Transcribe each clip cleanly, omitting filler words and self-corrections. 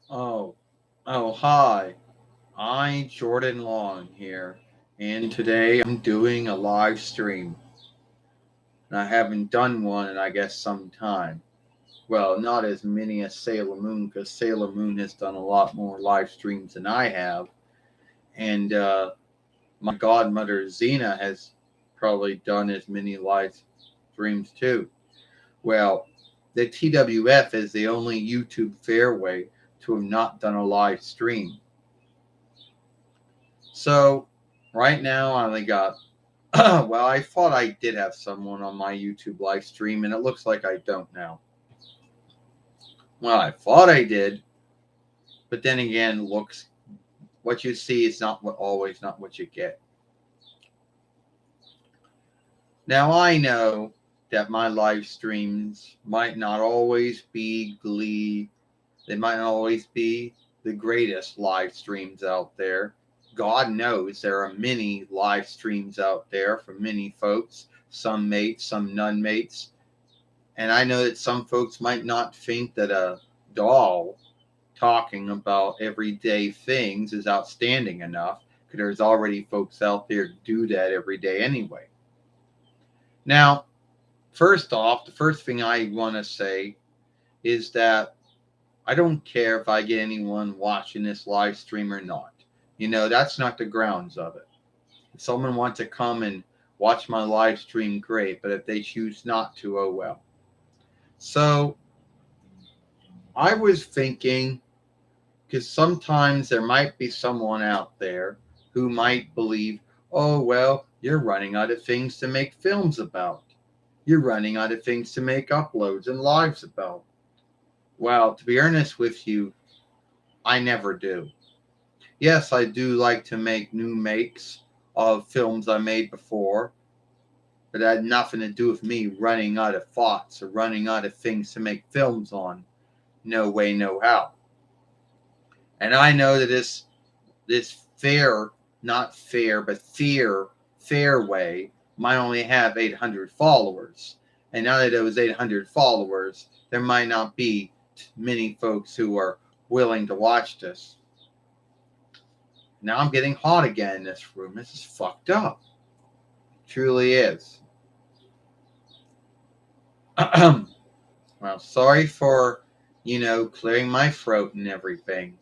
Oh, hi. I Jordan Long here, and today I'm doing a live stream. And I haven't done one in I guess some time. Well, not as many as Sailor Moon, because Sailor Moon has done a lot more live streams than I have, and my godmother Xena has probably done as many live streams too. Well, the TWF is the only YouTube fairway to have not done a live stream. So right now I only got well, I thought I did have someone on my YouTube live stream, and it looks like I don't now. Well, I thought I did, but then again, looks what you see is not what always not what you get. Now I know that my live streams might not always be glee. They might not always be the greatest live streams out there. God knows there are many live streams out there from many folks, some mates, some non mates. And I know that some folks might not think that a doll talking about everyday things is outstanding enough, because there's already folks out there who do that every day anyway. Now, first off, the first thing I want to say is that I don't care if I get anyone watching this live stream or not. That's not the grounds of it. If someone wants to come and watch my live stream, great. But if they choose not to, oh well. So I was thinking, because sometimes there might be someone out there who might believe, oh, well, you're running out of things to make films about. You're running out of things to make uploads and lives about. Well, to be honest with you, I never do. Yes, I do like to make new makes of films I made before, but that had nothing to do with me running out of thoughts or running out of things to make films on. No way, no how. And I know that this fair, not fair, but fair way might only have 800 followers. And out of those 800 followers, there might not be many folks who are willing to watch this. Now I'm getting hot again in this room. This is fucked up. It truly is. Well, sorry for, clearing my throat and everything.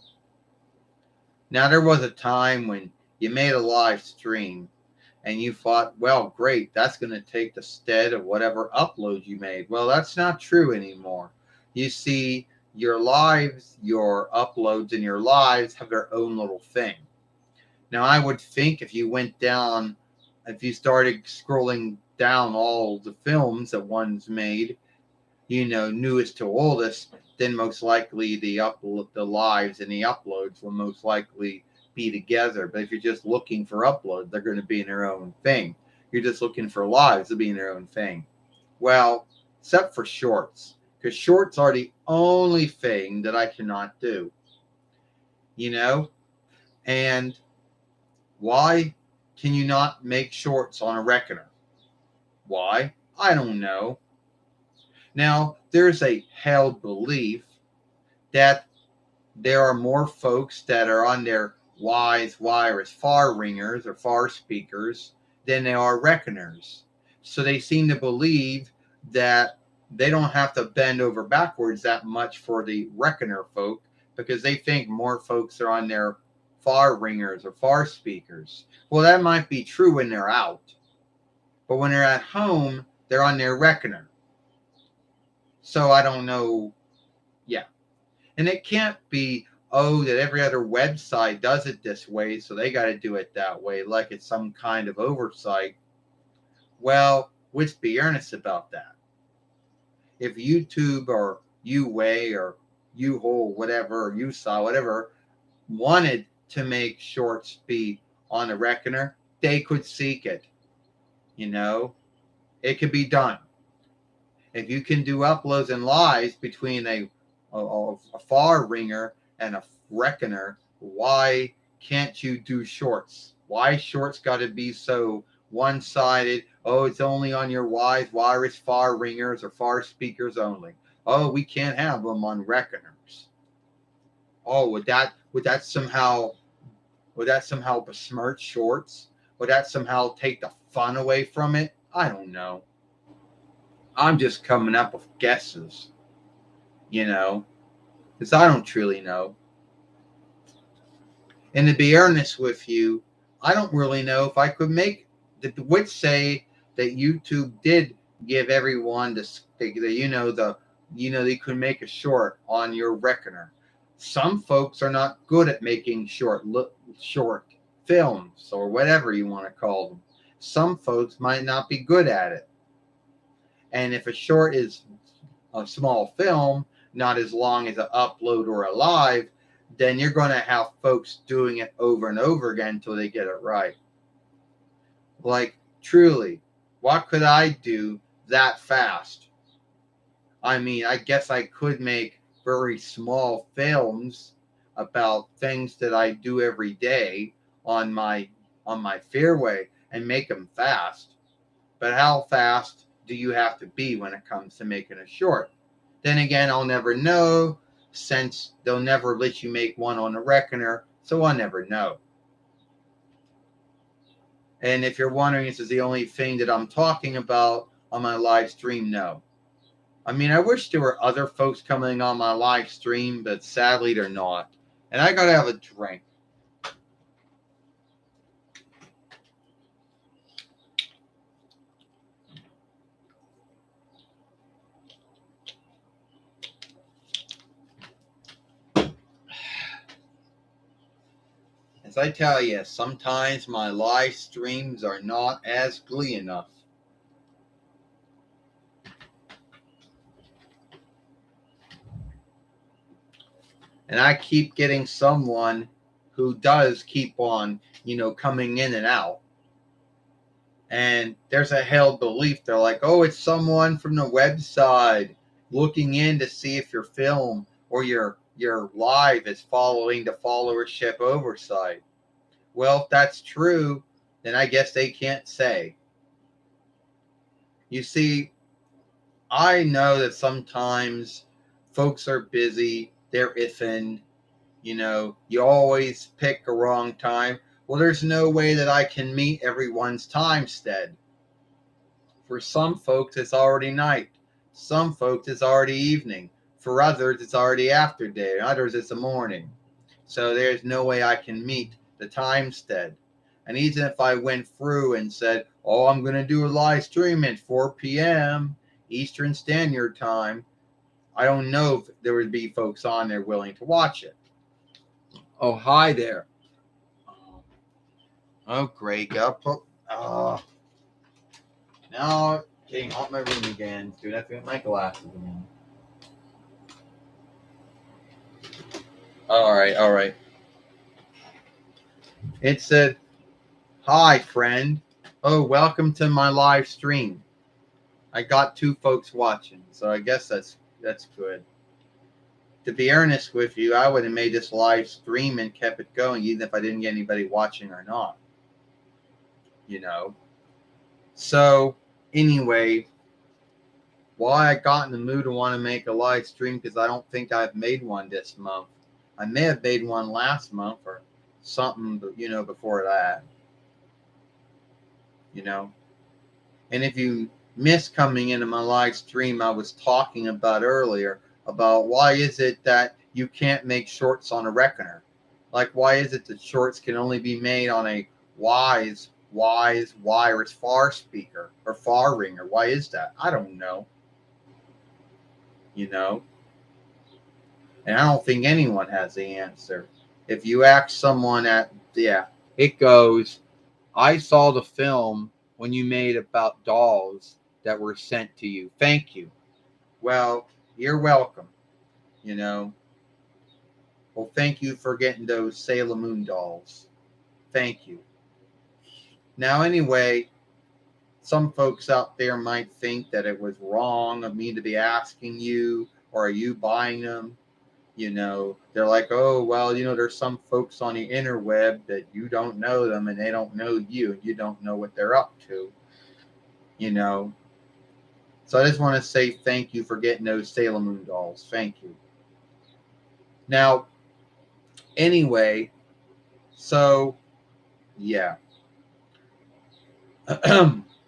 Now, there was a time when you made a live stream and you thought, well, great, that's going to take the stead of whatever upload you made. Well, that's not true anymore. You see, your lives, your uploads, and your lives have their own little thing. Now, I would think if you went down, if you started scrolling down all the films that one's made, newest to oldest, then most likely the lives and the uploads will most likely be together. But if you're just looking for uploads, they're going to be in their own thing. You're just looking for lives, they'll be in their own thing. Well, except for shorts, because shorts are the only thing that I cannot do. You know, and why can you not make shorts on a reckoner? Why? I don't know. Now, there's a held belief that there are more folks that are on their wise wireless far ringers or far speakers than there are reckoners. So they seem to believe that they don't have to bend over backwards that much for the reckoner folk, because they think more folks are on their far ringers or far speakers. Well, that might be true when they're out, but when they're at home, they're on their reckoner. So I don't know. Yeah. And it can't be, oh, that every other website does it this way, so they got to do it that way, like it's some kind of oversight. Well, let's be earnest about that. If YouTube or Uway or Uhole, whatever, or Usaw, whatever, wanted to make shorts be on a reckoner, they could seek it. You know, it could be done. If you can do uploads and lives between a far ringer and a reckoner, why can't you do shorts? Why shorts got to be so one-sided? Oh, it's only on your wise wireless far ringers or far speakers only. Oh, we can't have them on reckoners. Oh, would that somehow besmirch shorts? Would that somehow take the fun away from it? I don't know. I'm just coming up with guesses, you know, because I don't truly know. And to be earnest with you, I don't really know if I could make. The would say that YouTube did give everyone they could make a short on your reckoner. Some folks are not good at making short films or whatever you want to call them. Some folks might not be good at it. And if a short is a small film, not as long as an upload or a live, then you're going to have folks doing it over and over again until they get it right. Like, truly, what could I do that fast? I mean, I guess I could make very small films about things that I do every day on my fairway and make them fast. But how fast do you have to be when it comes to making a short? Then again, I'll never know since they'll never let you make one on a reckoner, so I'll never know. And if you're wondering, this is the only thing that I'm talking about on my live stream, no. I mean, I wish there were other folks coming on my live stream, but sadly they're not. And I gotta have a drink. As I tell you, sometimes my live streams are not as glee enough. And I keep getting someone who does keep on, coming in and out. And there's a held belief. They're like, oh, it's someone from the website looking in to see if your film or your live is following the followership oversight. Well, if that's true, then I guess they can't say. You see, I know that sometimes folks are busy, they're iffing, you always pick a wrong time. Well, there's no way that I can meet everyone's time stead. For some folks, it's already night. Some folks, it's already evening. For others, it's already after day. Others, it's the morning. So there's no way I can meet the time stead. And even if I went through and said, oh, I'm going to do a live stream at 4 p.m. Eastern Standard Time, I don't know if there would be folks on there willing to watch it. Oh, hi there. Oh, great. Now getting hot in my room again. Dude, I have to get my glasses again. All right. It said, hi, friend. Oh, welcome to my live stream. I got 2 folks watching, so I guess that's good. To be earnest with you, I would have made this live stream and kept it going, even if I didn't get anybody watching or not. So, anyway, why I got in the mood to want to make a live stream, because I don't think I've made one this month. I may have made one last month or something, before that. And if you miss coming into my live stream, I was talking about earlier about why is it that you can't make shorts on a reckoner? Like, why is it that shorts can only be made on a wise wireless far speaker or far ringer? Why is that? I don't know. And I don't think anyone has the answer. If you ask someone it goes, I saw the film when you made about dolls that were sent to you. Thank you. Well, you're welcome. Well, thank you for getting those Sailor Moon dolls. Thank you. Now, anyway, some folks out there might think that it was wrong of me to be asking you, or are you buying them? They're like, oh, well, there's some folks on the interweb that you don't know them and they don't know you and you don't know what they're up to. So I just want to say thank you for getting those Sailor Moon dolls. Thank you. Now, Anyway, so yeah.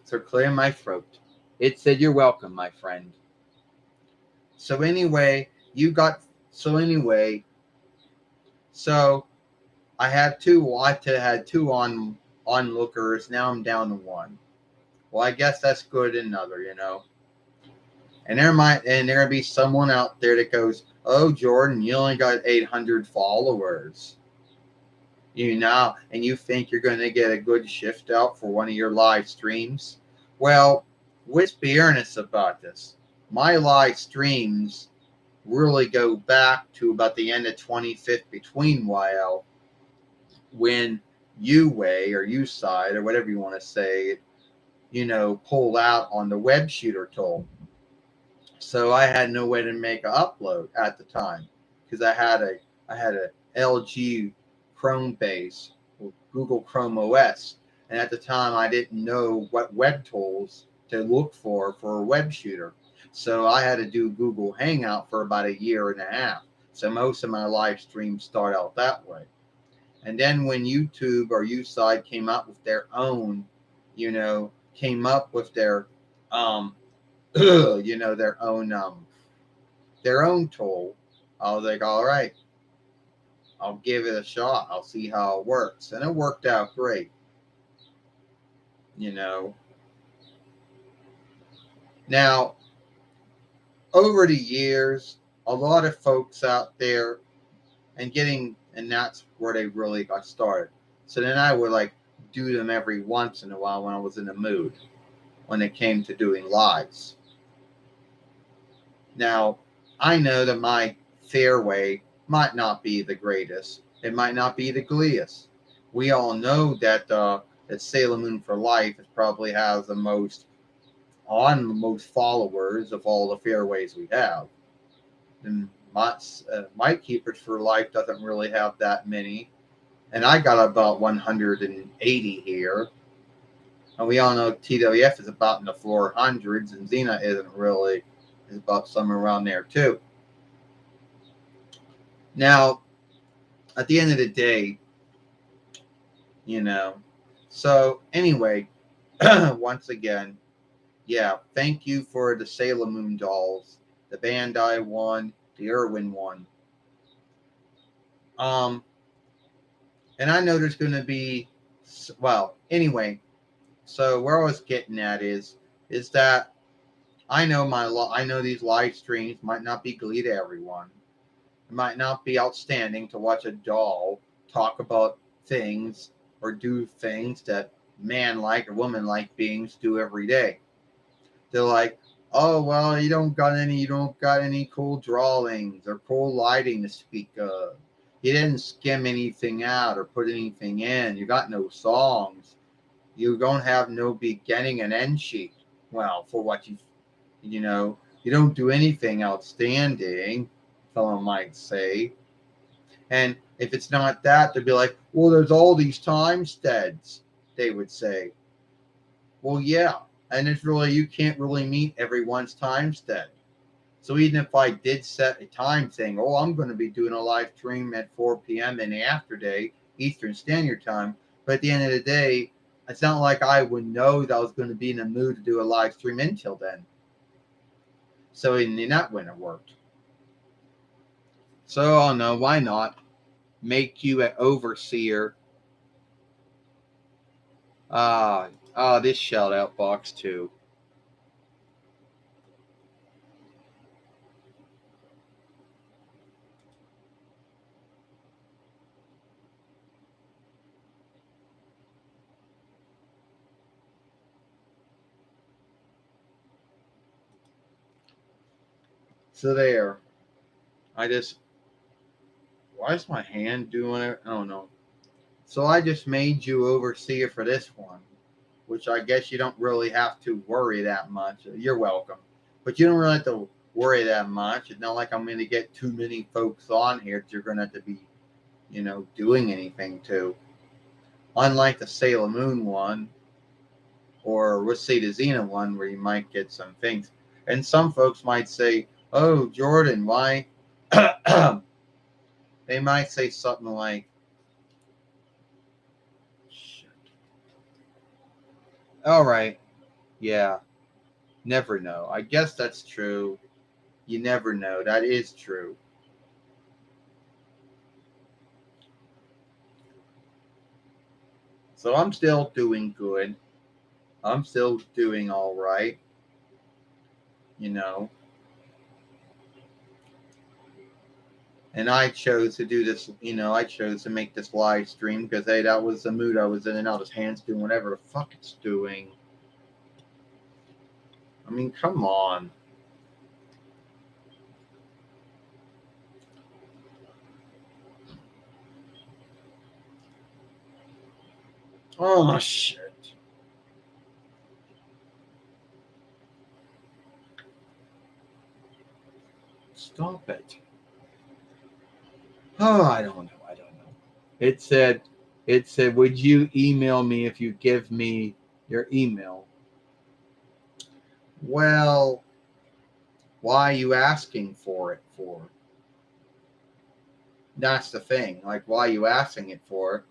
So clear my throat. It said you're welcome, my friend. So anyway, you got so anyway, so I had two onlookers. Now I'm down to one. Well, I guess that's good another. And there gonna be someone out there that goes, "Oh, Jordan, you only got 800 followers." And you think you're going to get a good shift out for one of your live streams? Well, let's be earnest about this. My live streams really go back to about the end of 25th between while when UWay or USide or whatever you want to say, pulled out on the web shooter tool. So I had no way to make an upload at the time because I had a LG Chrome base, Google Chrome OS, and at the time I didn't know what web tools to look for a web shooter. So I had to do Google Hangout for about a year and a half. So most of my live streams start out that way. And then when YouTube or USide came up with their own, came up with um, their own tool, I was like, all right, I'll give it a shot. I'll see how it works. And it worked out great. you know. Now, over the years, a lot of folks out there and that's where they really got started. So then I would do them every once in a while when I was in the mood, when it came to doing lives. Now, I know that my fairway might not be the greatest. It might not be the gleeest. We all know that Sailor Moon for Life probably has the most followers of all the fairways we have. And my Keepers for Life doesn't really have that many. And I got about 180 here. And we all know TWF is about in the 400s, and Xena is about somewhere around there too. Now, at the end of the day, so anyway, once again, yeah, thank you for the Sailor Moon dolls, the Bandai one, the Irwin one. And I know there's going to be, well, anyway, so where I was getting at is that I know these live streams might not be glee to everyone. It might not be outstanding to watch a doll talk about things or do things that man-like or woman-like beings do every day. They're like, oh well, you don't got any cool drawings or cool lighting to speak of. You didn't skim anything out or put anything in. You got no songs. You don't have no beginning and end sheet. Well, for what you don't do anything outstanding, someone might say. And if it's not that, they'd be like, well, there's all these time steads, they would say. Well, yeah. And you can't really meet everyone's time stead. So even if I did set a time saying, oh, I'm going to be doing a live stream at 4 p.m. in the afterday, Eastern Standard Time, but at the end of the day, it's not like I would know that I was going to be in the mood to do a live stream until then. So in that wouldn't have worked. So I don't know, why not make you an overseer? This shout out box too. So there. Why is my hand doing it? I don't know. So I just made you overseer for this one, which I guess you don't really have to worry that much. You're welcome. But you don't really have to worry that much. It's not like I'm going to get too many folks on here that you're going to have to be, doing anything to. Unlike the Sailor Moon one, or let's say the Xena one, where you might get some things. And some folks might say, oh, Jordan, why They might say something like, shit. All right. Yeah. Never know. I guess that's true. You never know. That is true. So I'm still doing good. I'm still doing all right. You know. And I chose to do this, I chose to make this live stream because, hey, that was the mood I was in, and now this hand's doing whatever the fuck it's doing. I mean, come on. Oh, shit. Stop it. Oh, I don't know. It said, would you email me if you give me your email? Well, why are you asking for it for? That's the thing. Like, why are you asking it for?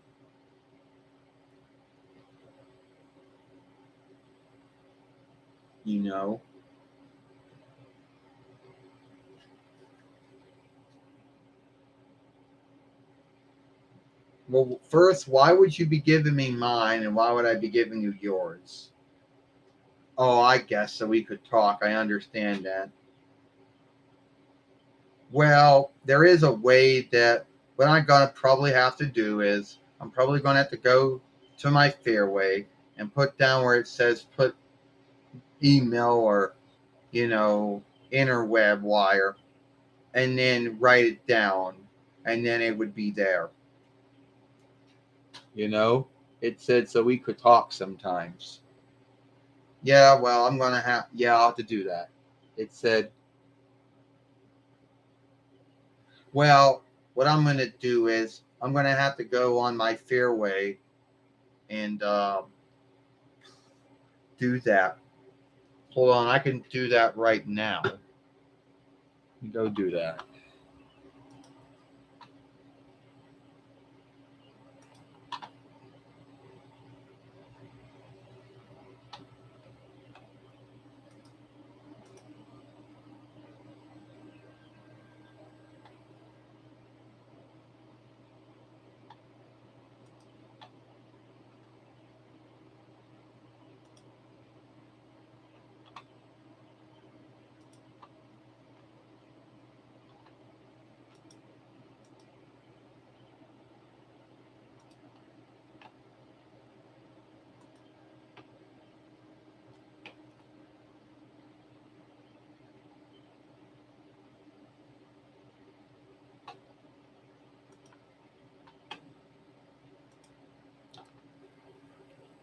You know? Well, first, why would you be giving me mine and why would I be giving you yours? Oh, I guess so we could talk. I understand that. Well, there is a way that what I'm going to probably have to do is I'm probably going to have to go to my fairway and put down where it says put email or, you know, interweb wire and then write it down and then it would be there. You know, it said so we could talk sometimes. Yeah, well, I'll have to do that. It said, well, what I'm going to do is I'm going to have to go on my fairway and do that. Hold on, I can do that right now. Go do that.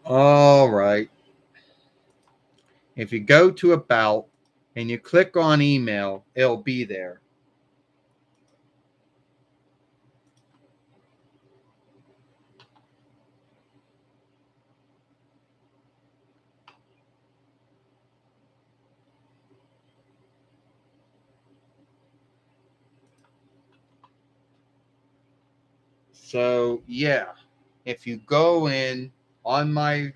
All right. If you go to About and you click on email, it'll be there. So yeah, if you go in on my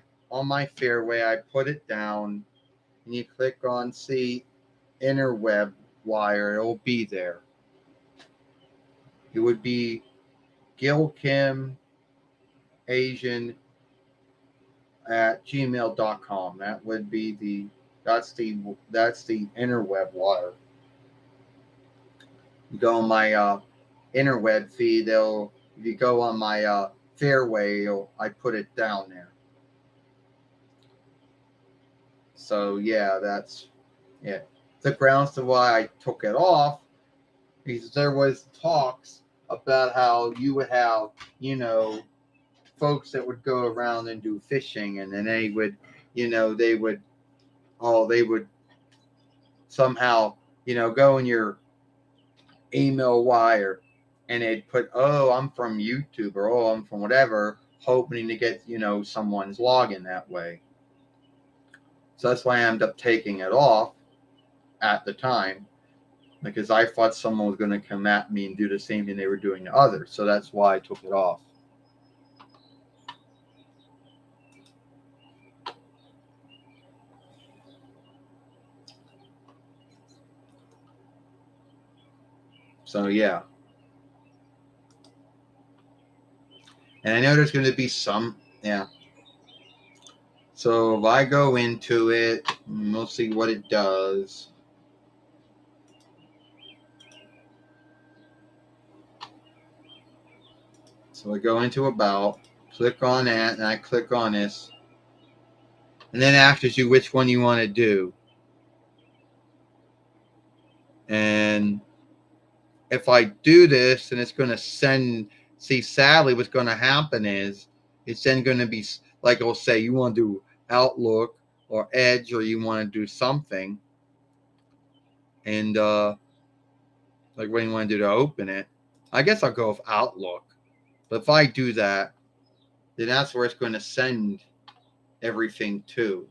fairway, I put it down, and you click on see interweb wire, it'll be there. It would be Gil Kim Asian at gmail.com. That would be that's the interweb wire. You go on my interweb feed, they'll if you go on my fairway, I put it down there. So yeah, that's the grounds to why I took it off, because there was talks about how you would have, folks that would go around and do fishing, and then they would, they would somehow, go in your email wire and they'd put, oh, I'm from YouTube, or oh, I'm from whatever, hoping to get, someone's login that way. So that's why I ended up taking it off at the time. because I thought someone was going to come at me and do the same thing they were doing to others. So that's why I took it off. So yeah. And I know there's going to be some, yeah. So if I go into it, we'll see what it does. So I go into About, click on that, and I click on this. And then it asks you which one you want to do. And if I do this, and it's going to send, see, sadly, what's going to happen is it's then going to be, like I'll say, you want to do Outlook or Edge, or you want to do something. And like what do you want to do to open it? I guess I'll go with Outlook. But if I do that, then that's where it's going to send everything to.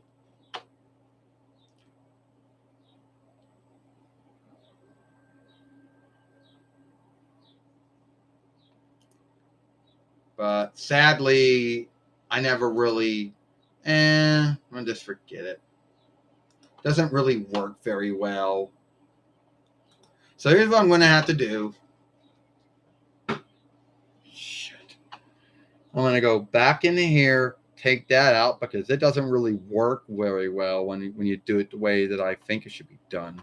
But sadly, I never really, I'll just forget it. Doesn't really work very well. So here's what I'm going to have to do. Shit. I'm going to go back into here, take that out, because it doesn't really work very well when you do it the way that I think it should be done.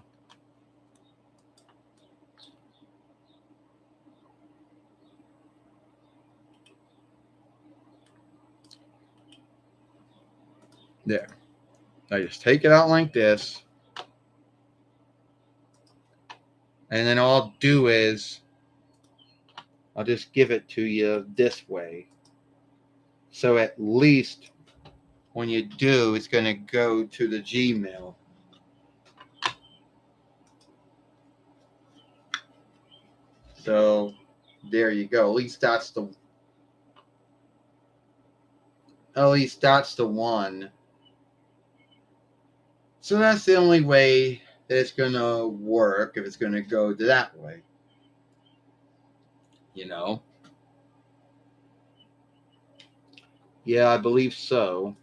There. I just take it out like this. And then all I'll do is I'll just give it to you this way. So at least when you do, it's going to go to the Gmail. So there you go. At least that's the one. So that's the only way that it's going to work, if it's going to go that way. You know? Yeah, I believe so.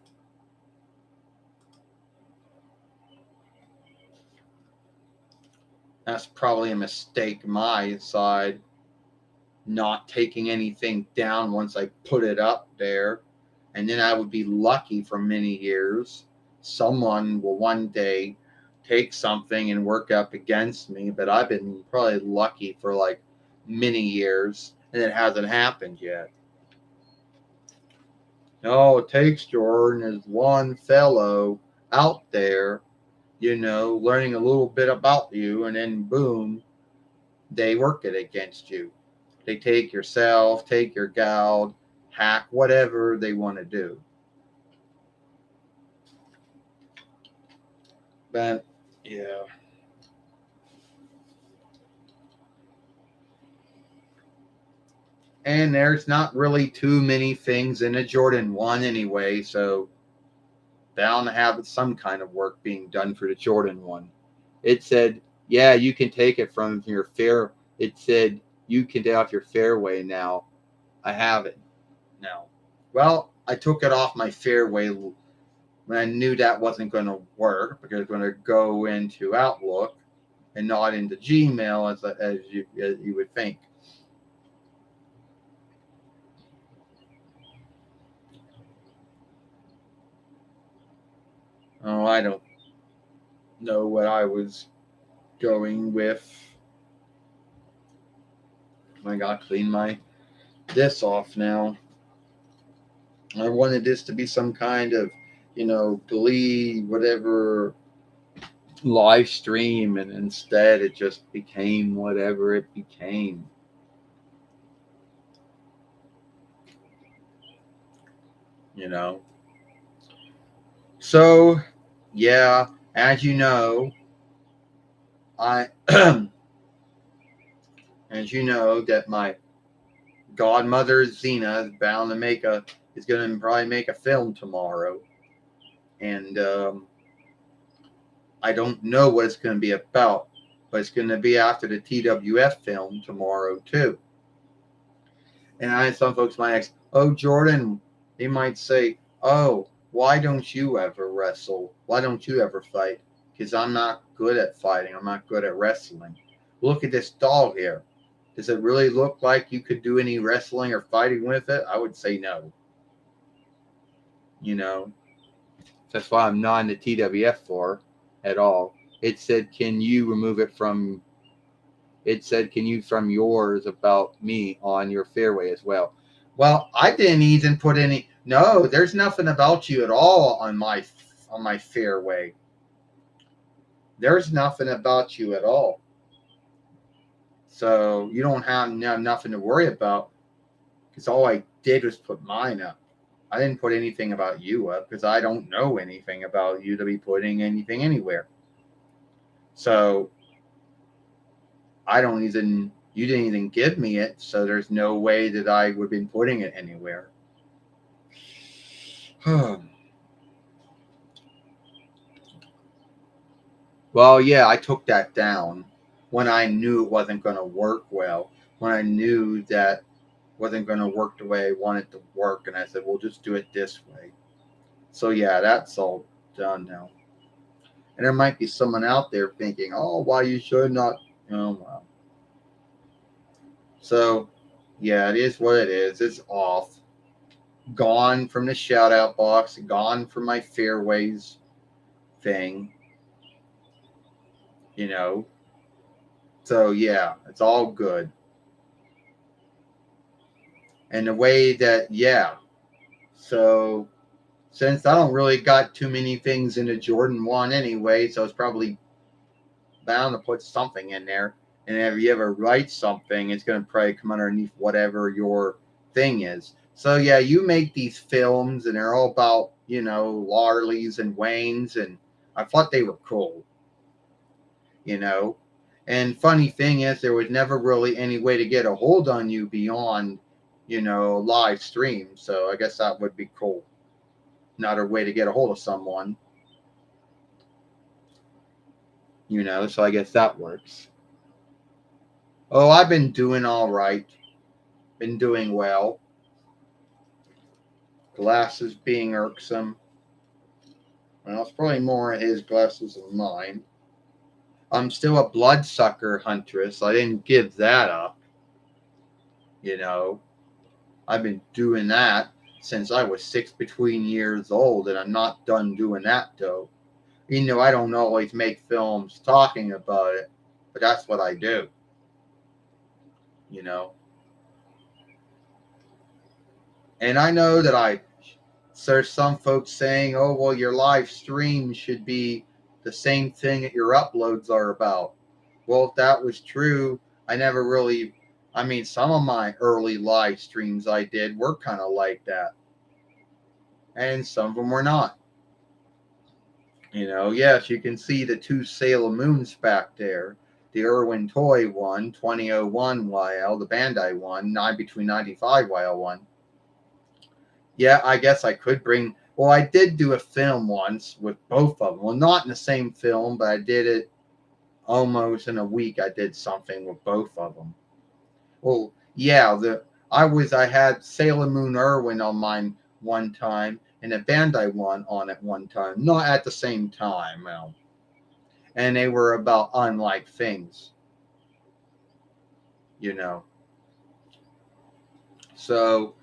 That's probably a mistake my side, not taking anything down once I put it up there. And then I would be lucky for many years. Someone will one day take something and work up against me, but I've been probably lucky for like many years, and it hasn't happened yet. All it takes, Jordan, is one fellow out there, learning a little bit about you, and then boom, they work it against you. They take yourself, take your gal, hack whatever they want to do. But yeah. And there's not really too many things in a Jordan 1 anyway, so bound to have some kind of work being done for the Jordan 1. It said, yeah, you can take it from your fair. It said, you can take off your fairway now. I have it now. Well, I took it off my fairway when I knew that wasn't going to work, because it's going to go into Outlook and not into Gmail as you would think. Oh, I don't know what I was going with. I got to clean this off now. I wanted this to be some kind of, Glee, whatever, live stream, and instead it just became whatever it became. So, yeah, as you know, I as you know, that my godmother Zena is going to probably make a film tomorrow, and I don't know what it's going to be about. but it's going to be after the TWF film tomorrow too. And I some folks might ask, "Oh, Jordan," they might say, "Oh, why don't you ever wrestle? Why don't you ever fight?" Because I'm not good at fighting. I'm not good at wrestling. Look at this doll here. Does it really look like you could do any wrestling or fighting with it? I would say no. You know, that's why I'm not in the TWF for at all. It said, "Can you remove it from?" It said, "Can you from yours about me on your fairway as well?" Well, I didn't even put any. No, there's nothing about you at all on my fairway. There's nothing about you at all. So you don't have nothing to worry about, because all I did was put mine up. I didn't put anything about you up because I don't know anything about you to be putting anything anywhere. So you didn't even give me it, so there's no way that I would have been putting it anywhere. Well, yeah, I took that down when I knew it wasn't going to work well, when I knew that it wasn't going to work the way I wanted to work, and I said, we'll just do it this way. So, yeah, that's all done now. And there might be someone out there thinking, oh, why you should not. Oh, well. So, yeah, it is what it is. It's off. Gone from the shout out box, gone from my fairways thing. You know. So, yeah, it's all good. And the way that, yeah. So, since I don't really got too many things in the Jordan 1 anyway, so it's probably bound to put something in there. And if you ever write something, it's going to probably come underneath whatever your thing is. So, yeah, you make these films, and they're all about, Larleys and Waynes, and I thought they were cool, And funny thing is, there was never really any way to get a hold on you beyond, live stream. So I guess that would be cool. Not a way to get a hold of someone. So I guess that works. Oh, I've been doing all right. Been doing well. Glasses being irksome. Well, it's probably more his glasses than mine. I'm still a bloodsucker huntress. I didn't give that up. I've been doing that since I was 6 between years old, and I'm not done doing that, though. I don't always make films talking about it, but that's what I do. And I know that there's some folks saying, oh, well, your live stream should be the same thing that your uploads are about. Well, if that was true, some of my early live streams I did were kind of like that. And some of them were not. Yes, you can see the 2 Sailor Moons back there. The Irwin Toy one, 2001 YL, the Bandai one, 9 between 95 YL one. Yeah, I guess I could bring. Well, I did do a film once with both of them. Well, not in the same film, but I did it almost in a week. I did something with both of them. Well, yeah, I had Sailor Moon Irwin on mine one time and a Bandai one on it one time, not at the same time. Well, and they were about unlike things, So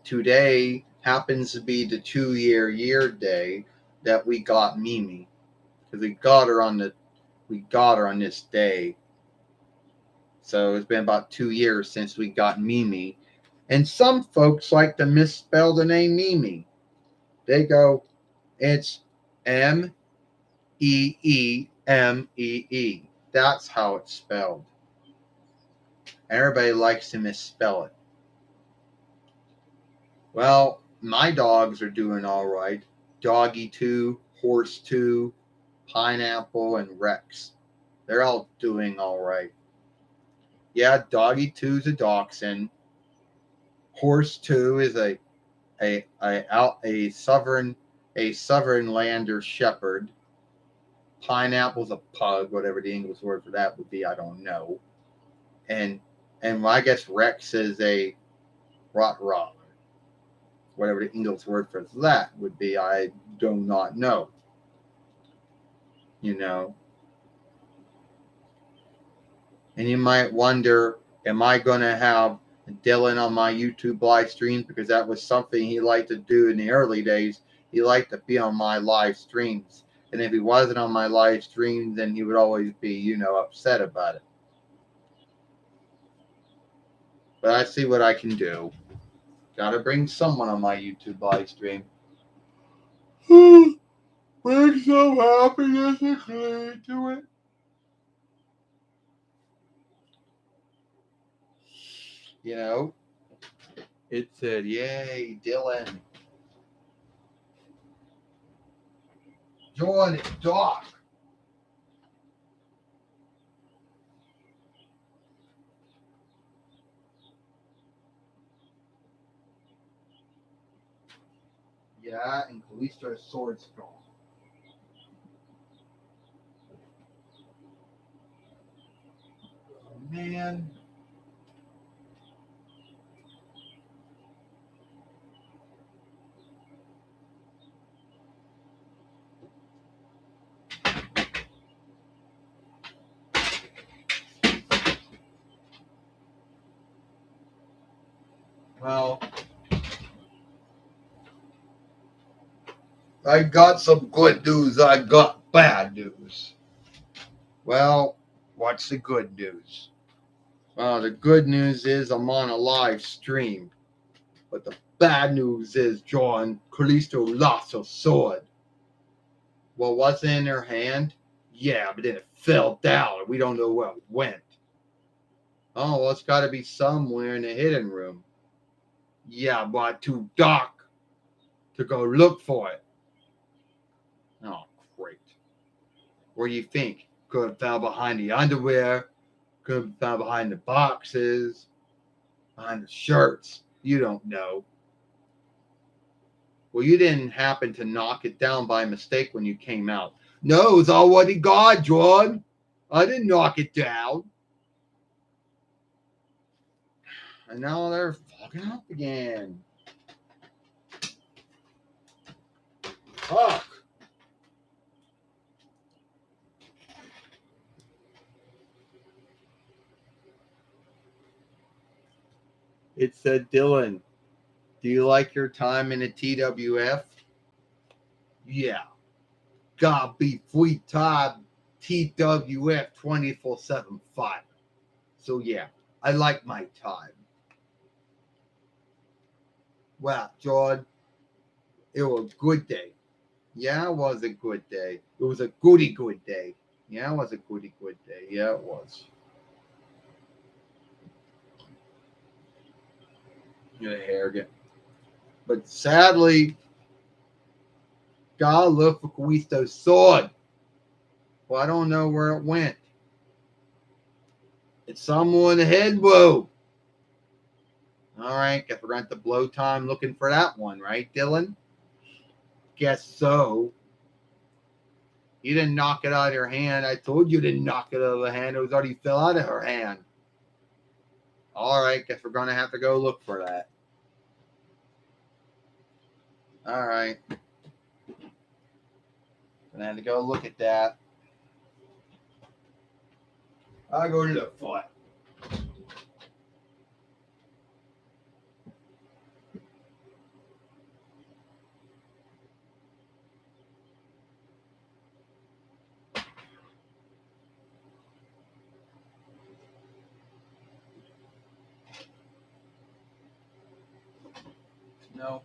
today happens to be the 2-year day that we got Mimi, because we got her on this day. So it's been about 2 years since we got Mimi, and some folks like to misspell the name Mimi. They go, it's Meemee. That's how it's spelled. Everybody likes to misspell it. Well, my dogs are doing all right. Doggy 2, Horse 2, Pineapple, and Rex. They're all doing all right. Yeah, Doggy 2's a dachshund. Horse 2 is a Southern Lander Shepherd. pineapple's a pug, whatever the English word for that would be, I don't know. And I guess Rex is a Rottweiler. Whatever the English word for that would be, I do not know. You know. And you might wonder, am I going to have Dylan on my YouTube live streams? Because that was something he liked to do in the early days. He liked to be on my live streams. And if he wasn't on my live streams, then he would always be, upset about it. But I see what I can do. Gotta bring someone on my YouTube live stream. Bring some happiness and joy to it. It said, yay, Dylan. John, it's Doc. Yeah, and Callisto's sword's gone. Oh, man. Well, I got some good news. I got bad news. Well, what's the good news? Well, the good news is I'm on a live stream. But the bad news is, John, Callisto lost her sword. Well, what's in her hand? Yeah, but then it fell down and we don't know where it went. Oh, well, it's got to be somewhere in the hidden room. Yeah, but too dark to go look for it. Oh, great. Where do you think? Could have fell behind the underwear. Could have fell behind the boxes. Behind the shirts. You don't know. Well, you didn't happen to knock it down by mistake when you came out. No, it's all what he got, John. I didn't knock it down. And now they're fucking up again. Fuck. It said, Dylan, do you like your time in the TWF? Yeah. God be free time TWF 24/7 5. So yeah, I like my time. Wow, John, it was a good day. Yeah, it was a good day. It was a goody good day. Yeah, it was a goody good day. Yeah, it was. Your hair again. But sadly, gotta look for Callisto's sword. Well, I don't know where it went. It's somewhere in the head. Whoa. All right, guess we're going to have to blow time looking for that one, right, Dylan? Guess so. You didn't knock it out of her hand. I told you didn't knock it out of her hand. It was already fell out of her hand. All right, guess we're going to have to go look for that. All right. Gonna have to go look at that. I'll go to the foot. No.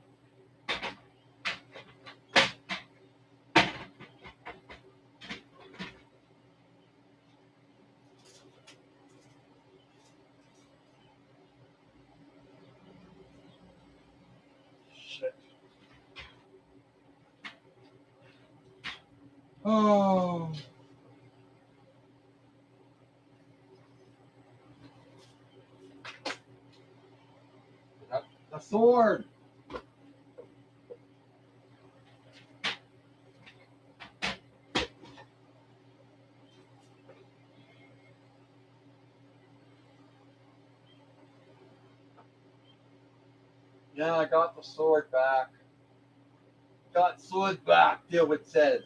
Shit. Oh. The sword. Yeah, I got the sword back. Got sword back, Dylan says.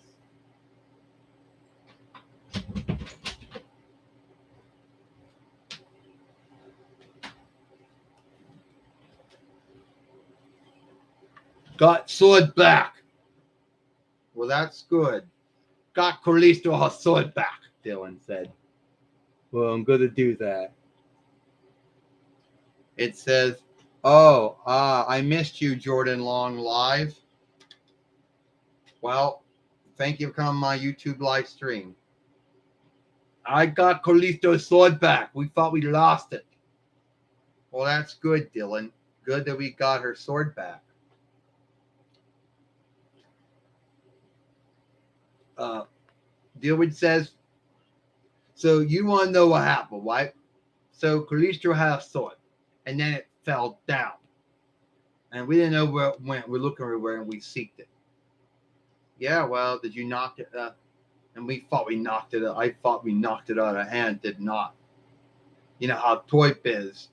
Got sword back. Well, that's good. Got Callisto her sword back, Dylan said. Well, I'm going to do that. It says, oh, I missed you, Jordan Long Live. Well, thank you for coming to my YouTube live stream. I got Callisto's sword back. We thought we lost it. Well, that's good, Dylan. Good that we got her sword back. Dylan says, so you want to know what happened, right? So Callisto had a sword, and then it fell down. And we didn't know where it went. We're looking everywhere, and we seeked it. Yeah, well, did you knock it? And we thought we knocked it. I thought we knocked it out of hand. Did not. You know how Toy Biz,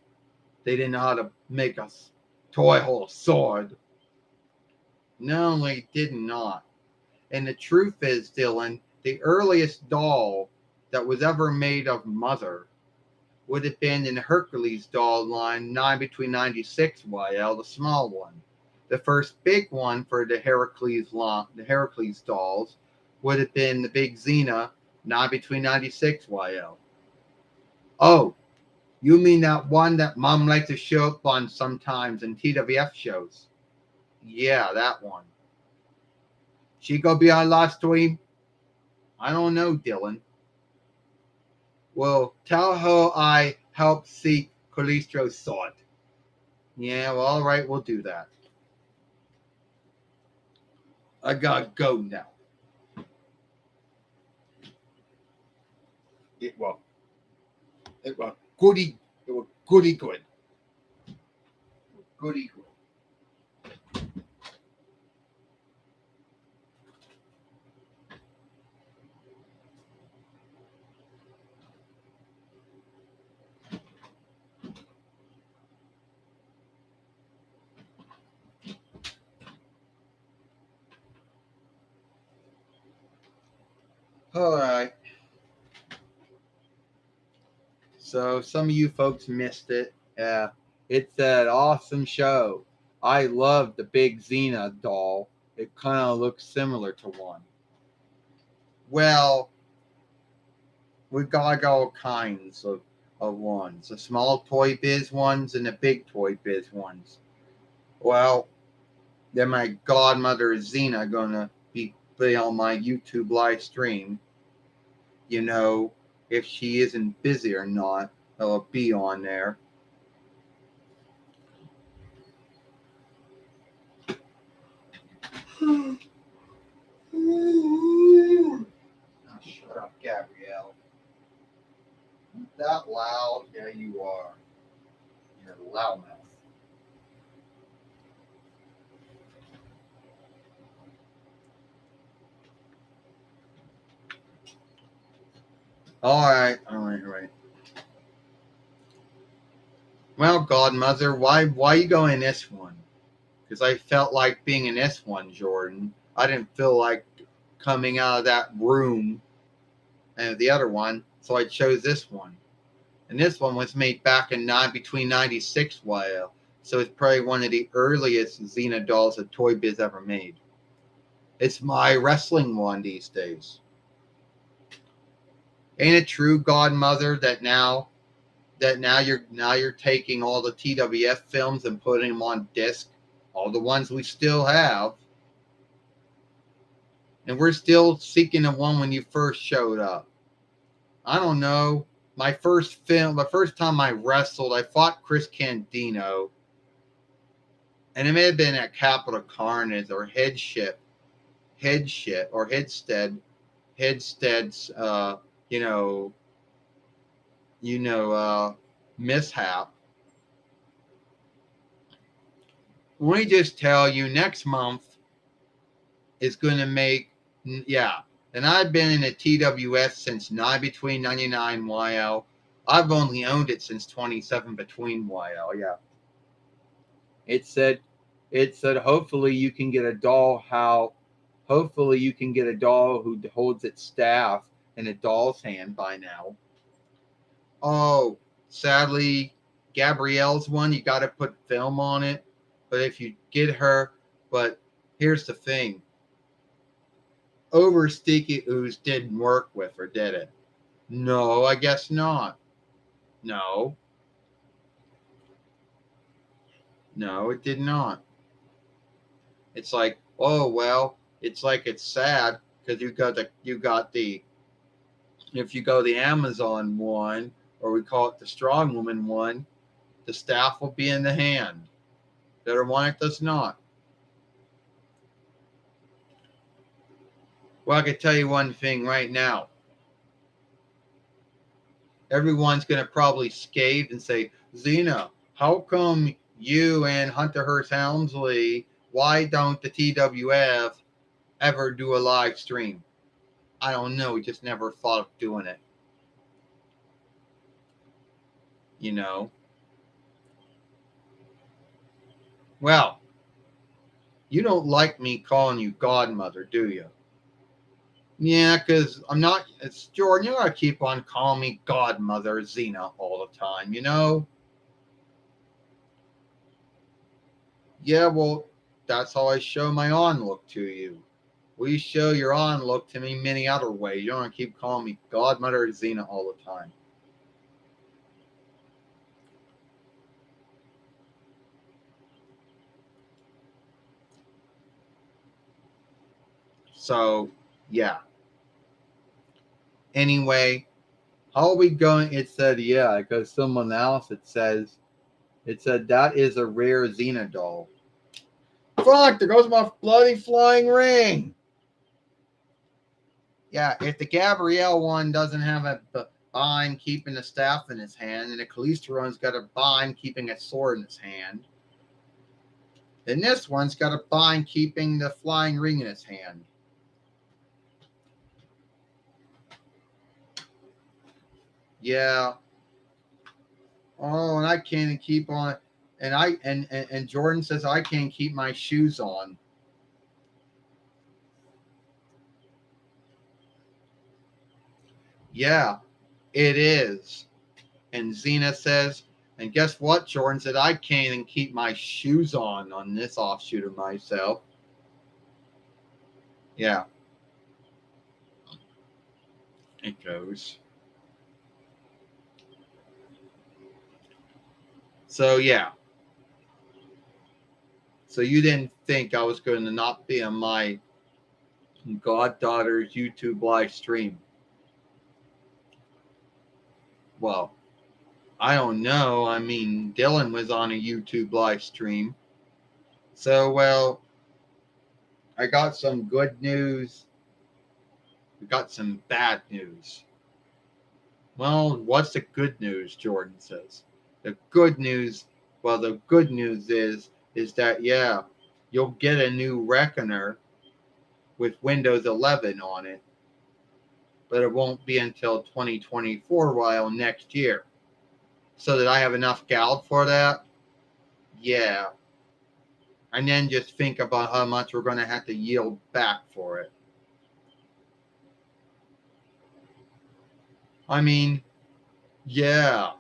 they didn't know how to make a toy hold sword. No, they did not. And the truth is, Dylan, the earliest doll that was ever made of mother would have been in the Hercules doll line, between 96 YL, the small one. The first big one for the Hercules dolls would have been the big Xena, between 96 YL. Oh, you mean that one that Mom likes to show up on sometimes in TWF shows? Yeah, that one. She gonna be on live stream? I don't know, Dylan. Well, tell her I helped seek Callisto's sword. Yeah, well, all right, we'll do that. I gotta go now. It was goody. It was goody good. Goody good. All right. So some of you folks missed it. It's an awesome show. I love the big Xena doll. It kind of looks similar to one. Well, we got all kinds of ones. The small Toy Biz ones and the big Toy Biz ones. Well, then my godmother Xena gonna be on my YouTube live stream. You know, if she isn't busy or not, it'll be on there. Oh, shut up, Gabrielle. Not that loud? Yeah, you are. You're a loudmouth. All right. Well, godmother, why you going in this one? Because I felt like being in this one, Jordan. I didn't feel like coming out of that room and the other one, so I chose this one. And this one was made back in between 96 YL, so it's probably one of the earliest Xena dolls that Toy Biz ever made. It's my wrestling one these days. Ain't it true, godmother, that now you're taking all the TWF films and putting them on disc, all the ones we still have, and we're still seeking the one when you first showed up. I don't know. My first time I wrestled, I fought Chris Candido, and it may have been at Capital Carnage or Headstead's, mishap. Let me just tell you, next month is going to make, yeah. And I've been in a TWS since between 99 YL. I've only owned it since 27 between YL, yeah. It said, hopefully you can get a doll hopefully you can get a doll who holds its staff in a doll's hand by now. Oh, sadly, Gabrielle's one, you got to put film on it. But if you get her, but here's the thing. Over Sticky Ooze didn't work with her, did it? No, I guess not. No, it did not. It's like, oh well, it's like it's sad because you got the if you go the Amazon one, or we call it the Strong Woman one, the staff will be in the hand. The other one, it does not. Well, I can tell you one thing right now. Everyone's going to probably scathe and say, Xena, how come you and Hunter Hearst Helmsley, why don't the TWF ever do a live stream? I don't know. We just never thought of doing it. You know? Well, you don't like me calling you Godmother, do you? Yeah, because I'm not. It's Jordan. You gotta keep on calling me Godmother Xena all the time, you know? Yeah, well, that's how I show my on look to you. We show your on look to me many other ways. You don't want to keep calling me Godmother Xena all the time. So, yeah. Anyway, how are we going? It said, yeah, because someone else, it said, that is a rare Xena doll. Fuck, there goes my bloody flying ring. Yeah, if the Gabrielle one doesn't have a bind keeping the staff in his hand, and the Callisto one's got a bind keeping a sword in his hand, then this one's got a bind keeping the flying ring in his hand. Yeah. Oh, and I can't keep on, and Jordan says I can't keep my shoes on. Yeah, it is. And Xena says, and guess what? Jordan said I can't even keep my shoes on this offshoot of myself. Yeah, it goes. So yeah. So you didn't think I was going to not be on my goddaughter's YouTube live stream? Well, I don't know. I mean, Dylan was on a YouTube live stream. So, well, I got some good news. We got some bad news. Well, what's the good news? Jordan says. The good news, well, the good news is that, yeah, you'll get a new Reckoner with Windows 11 on it, but it won't be until 2024, while next year. So that I have enough gold for that? Yeah. And then just think about how much we're going to have to yield back for it. I mean, yeah.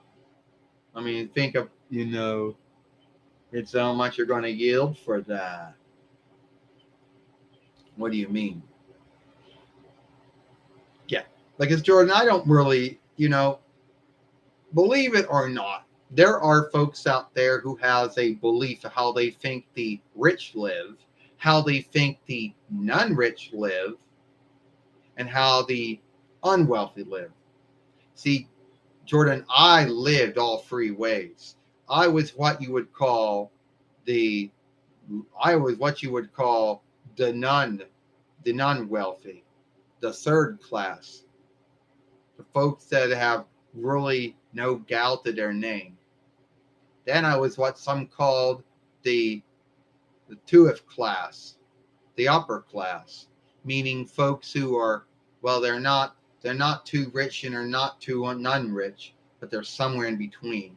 I mean, think of, it's how much you're going to yield for that. What do you mean? Yeah. Like, it's Jordan, I don't really, believe it or not, there are folks out there who has a belief of how they think the rich live, how they think the non-rich live, and how the unwealthy live. See, Jordan, I lived all three ways. I was what you would call the the non-wealthy, the third class, the folks that have really no gal to their name. Then I was what some called the two-fifth class, the upper class, meaning folks who are, well, they're not too rich and they're not too non-rich, but they're somewhere in between.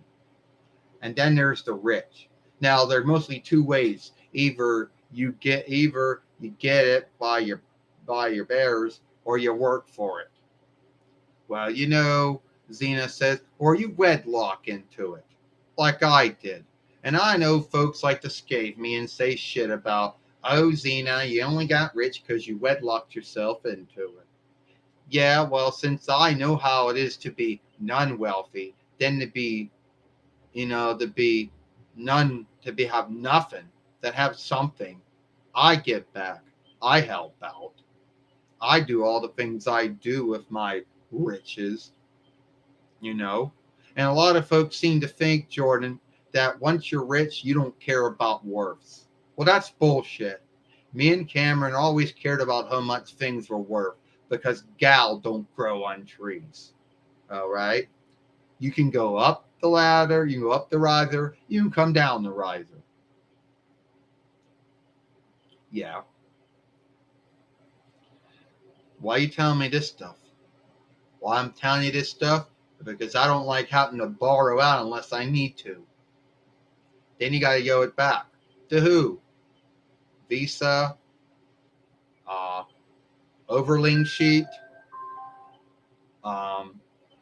And then there's the rich. Now there are mostly two ways. Either you get it by your bears, or you work for it. Well, Xena says, or you wedlock into it, like I did. And I know folks like to scathe me and say shit about, oh, Xena, you only got rich because you wedlocked yourself into it. Yeah, well, since I know how it is to be non-wealthy, then to be, to be have nothing, that have something, I give back. I help out. I do all the things I do with my riches, you know. And a lot of folks seem to think, Jordan, that once you're rich, you don't care about worths. Well, that's bullshit. Me and Cameron always cared about how much things were worth because gal don't grow on trees. All right? You can go up the ladder, you can go up the riser, you can come down the riser. Yeah. Why are you telling me this stuff? Why I'm telling you this stuff? Because I don't like having to borrow out unless I need to. Then you got to owe it back. To who? Visa, uh, Overling Sheet, um,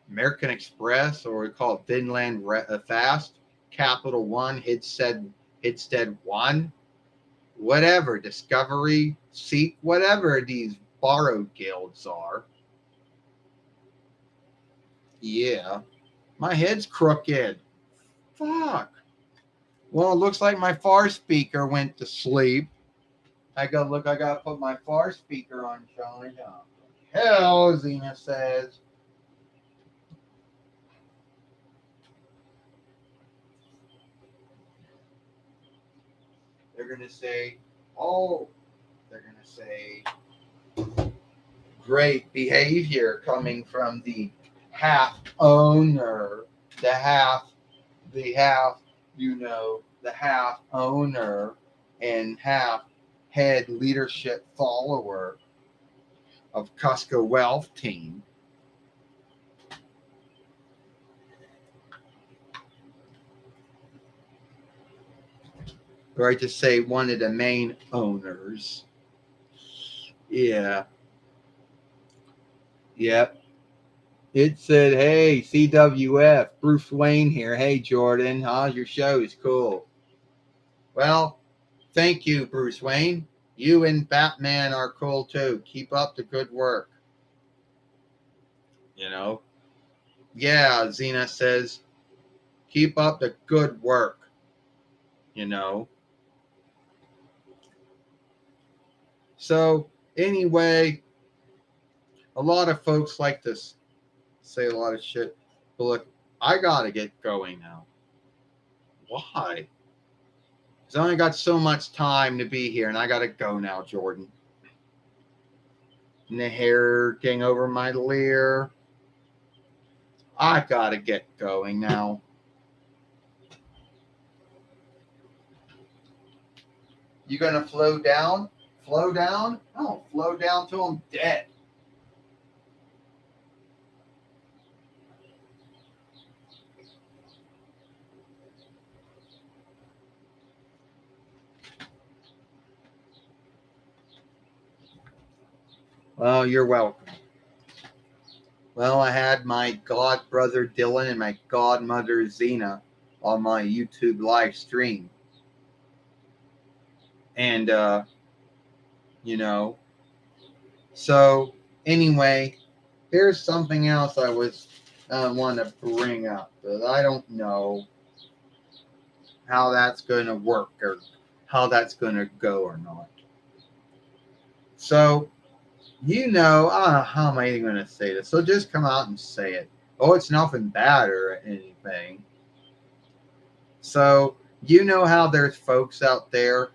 American Express, or we call it Finland Fast, Capital One, Hidstead One, whatever, Discovery, Seek, whatever these borrowed guilds are. Yeah. My head's crooked. Fuck. Well, it looks like my far speaker went to sleep. I gotta put my far speaker on, Sean. Hell, Xena says. They're gonna say, oh, they're gonna say, great behavior coming from the half owner, the half, the half owner and half head leadership follower of Cusco Wealth Team. Right, to say one of the main owners. Yeah. Yep. It said, hey, CWF, Bruce Wayne here. Hey, Jordan, how's your show? It's cool. Well, thank you, Bruce Wayne. You and Batman are cool too. Keep up the good work. Yeah, Xena says, keep up the good work. So, anyway, a lot of folks like to say a lot of shit. But look, I gotta get going now. Why? Because I only got so much time to be here, and I gotta go now, Jordan. And the hair getting over my leer. I gotta get going now. You gonna flow down? Flow down? I don't flow down till I'm dead. Well, you're welcome. Well, I had my god brother Dylan and my godmother Xena on my YouTube live stream. And, so anyway, here's something else I want to bring up, but I don't know how that's going to work or how that's going to go or not. So, I don't know, how am I even going to say this? So just come out and say it. Oh, it's nothing bad or anything. So, how there's folks out there,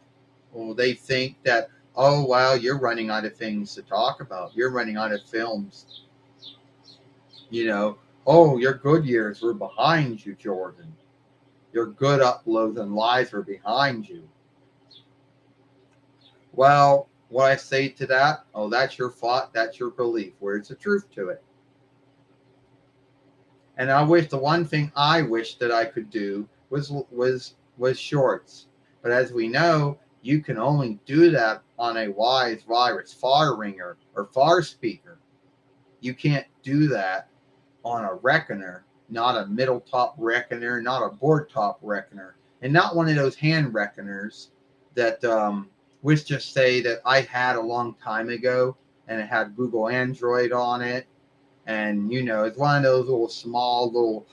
well, they think that, oh, wow, you're running out of things to talk about. You're running out of films. Oh, your good years were behind you, Jordan. Your good uploads and lives were behind you. Well, what I say to that, oh, that's your thought, that's your belief. Where's the truth to it? And the one thing I wish that I could do was with shorts. But as we know, you can only do that on a wise virus far ringer or far speaker. You can't do that on a reckoner, not a middle top reckoner, not a board top reckoner, and not one of those hand reckoners that let's just say that I had a long time ago, and it had Google Android on it, and it's one of those little small little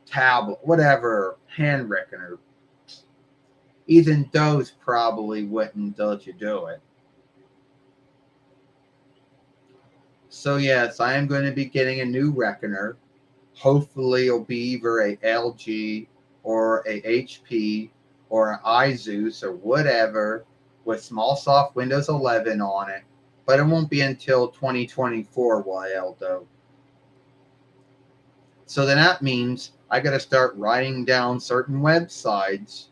tablet, whatever hand reckoner. Even those probably wouldn't let you do it. So yes, I am going to be getting a new reckoner. Hopefully it'll be either a LG or a HP or an iZeus or whatever with small soft Windows 11 on it. But it won't be until 2024 YL though. So then that means I got to start writing down certain websites,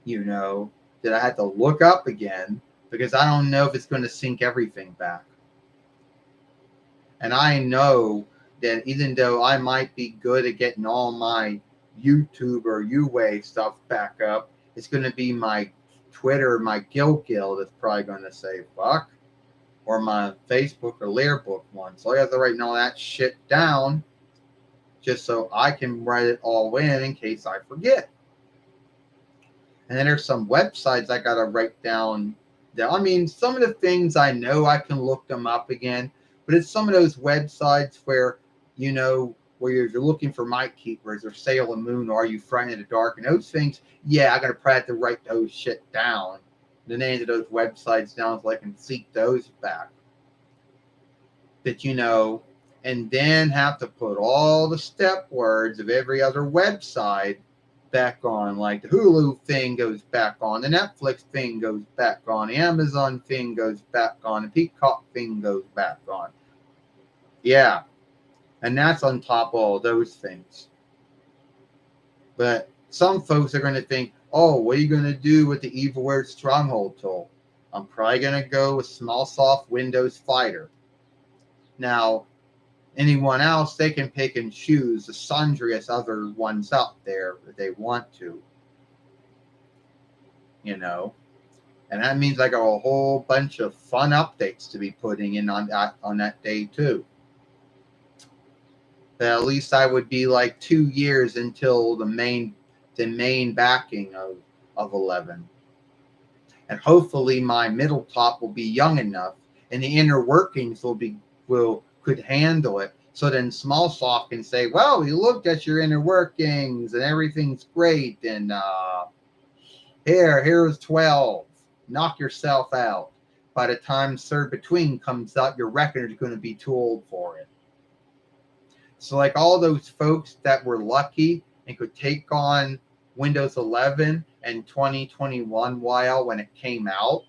that I had to look up again because I don't know if it's going to sync everything back. And I know that even though I might be good at getting all my YouTube or UWave stuff back up, it's going to be my Twitter, my Gil that's probably going to say fuck, or my Facebook or Learbook one. So I have to write all that shit down just so I can write it all in case I forget. And then there's some websites I got to write down. I mean, some of the things I know I can look them up again, but it's some of those websites where, where you're looking for mic keepers or Sailor Moon or Are You Frightened of the Dark and those things, yeah, I got to probably have to write those shit down, the names of those websites down so I can seek those back. That, and then have to put all the step words of every other website back on, like the Hulu thing goes back on, the Netflix thing goes back on, the Amazon thing goes back on, the Peacock thing goes back on. Yeah, and that's on top of all those things. But some folks are going to think, oh, what are you going to do with the evil word stronghold tool? I'm probably going to go with small soft Windows Fighter. Now, anyone else, they can pick and choose the sundriest other ones out there if they want to. And that means I got a whole bunch of fun updates to be putting in on that day too. But at least I would be like 2 years until the main backing of 11. And hopefully my middle top will be young enough and the inner workings could handle it. So then SmallSoft can say, well, we looked at your inner workings and everything's great. And here's 12. Knock yourself out. By the time Third Between comes out, your record is going to be too old for it. So like all those folks that were lucky and could take on Windows 11 and 2021 YL when it came out,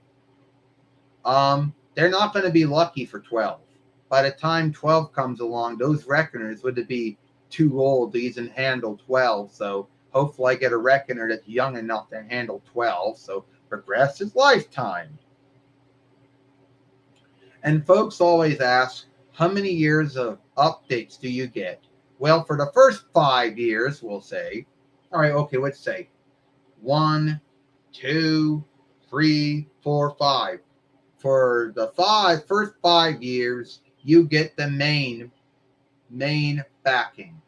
they're not going to be lucky for 12. By the time 12 comes along, those reckoners would be too old to even handle 12. So hopefully I get a reckoner that's young enough to handle 12. So progress his lifetime. And folks always ask, how many years of updates do you get? Well, for the first 5 years, we'll say, all right, okay, let's say 1, 2, 3, 4, 5. For the first 5 years, you get the main backing.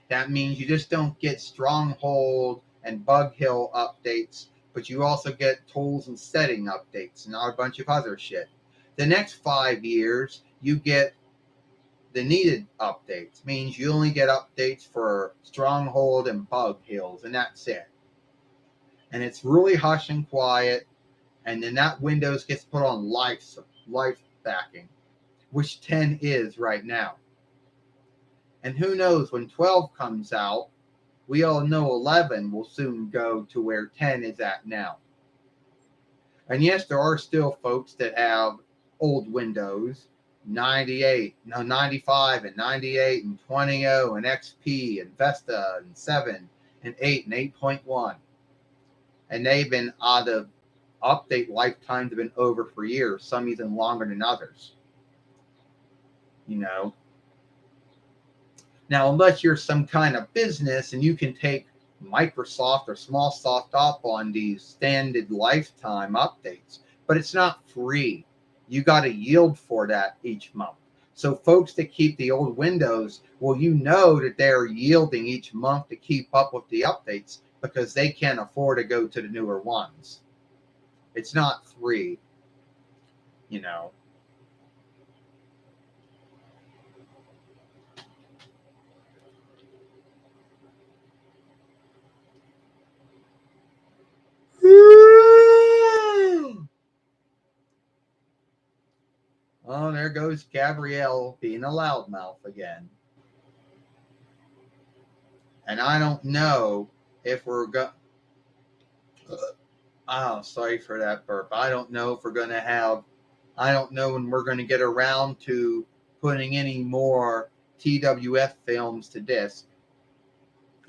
That means you just don't get Stronghold and Bug Hill updates, but you also get tools and setting updates and not a bunch of other shit. The next 5 years, you get the needed updates. Means you only get updates for Stronghold and Bug Hills, and that's it. And it's really hush and quiet, and then that Windows gets put on life backing, which 10 is right now. And who knows, when 12 comes out, we all know 11 will soon go to where 10 is at now. And yes, there are still folks that have old Windows, 95 and 98 and 20 and XP and Vista and 7 and 8 and 8.1. And they've been out of update lifetimes have been over for years, some even longer than others. Now, unless you're some kind of business and you can take Microsoft or Smallsoft up on these standard lifetime updates, but it's not free. You got to yield for that each month. So folks that keep the old Windows, well, you know that they're yielding each month to keep up with the updates because they can't afford to go to the newer ones. It's not free, you know. Oh, there goes Gabrielle being a loudmouth again. And I don't know if we're going. Oh, sorry for that burp. I don't know if we're going to have. I don't know when we're going to get around to putting any more TWF films to disc.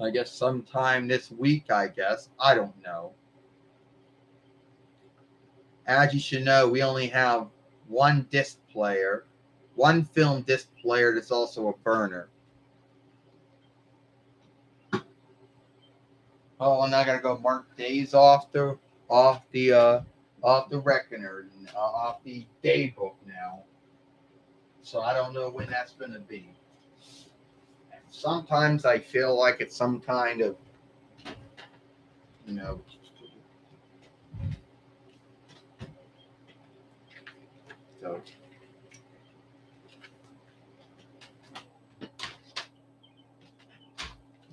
I guess sometime this week, I guess. I don't know. As you should know, we only have one disc player, one film disc player that's also a burner. Oh, and I gotta go mark days off the reckoner, off the day book now. So I don't know when that's gonna be. And sometimes I feel like it's some kind of, you know. So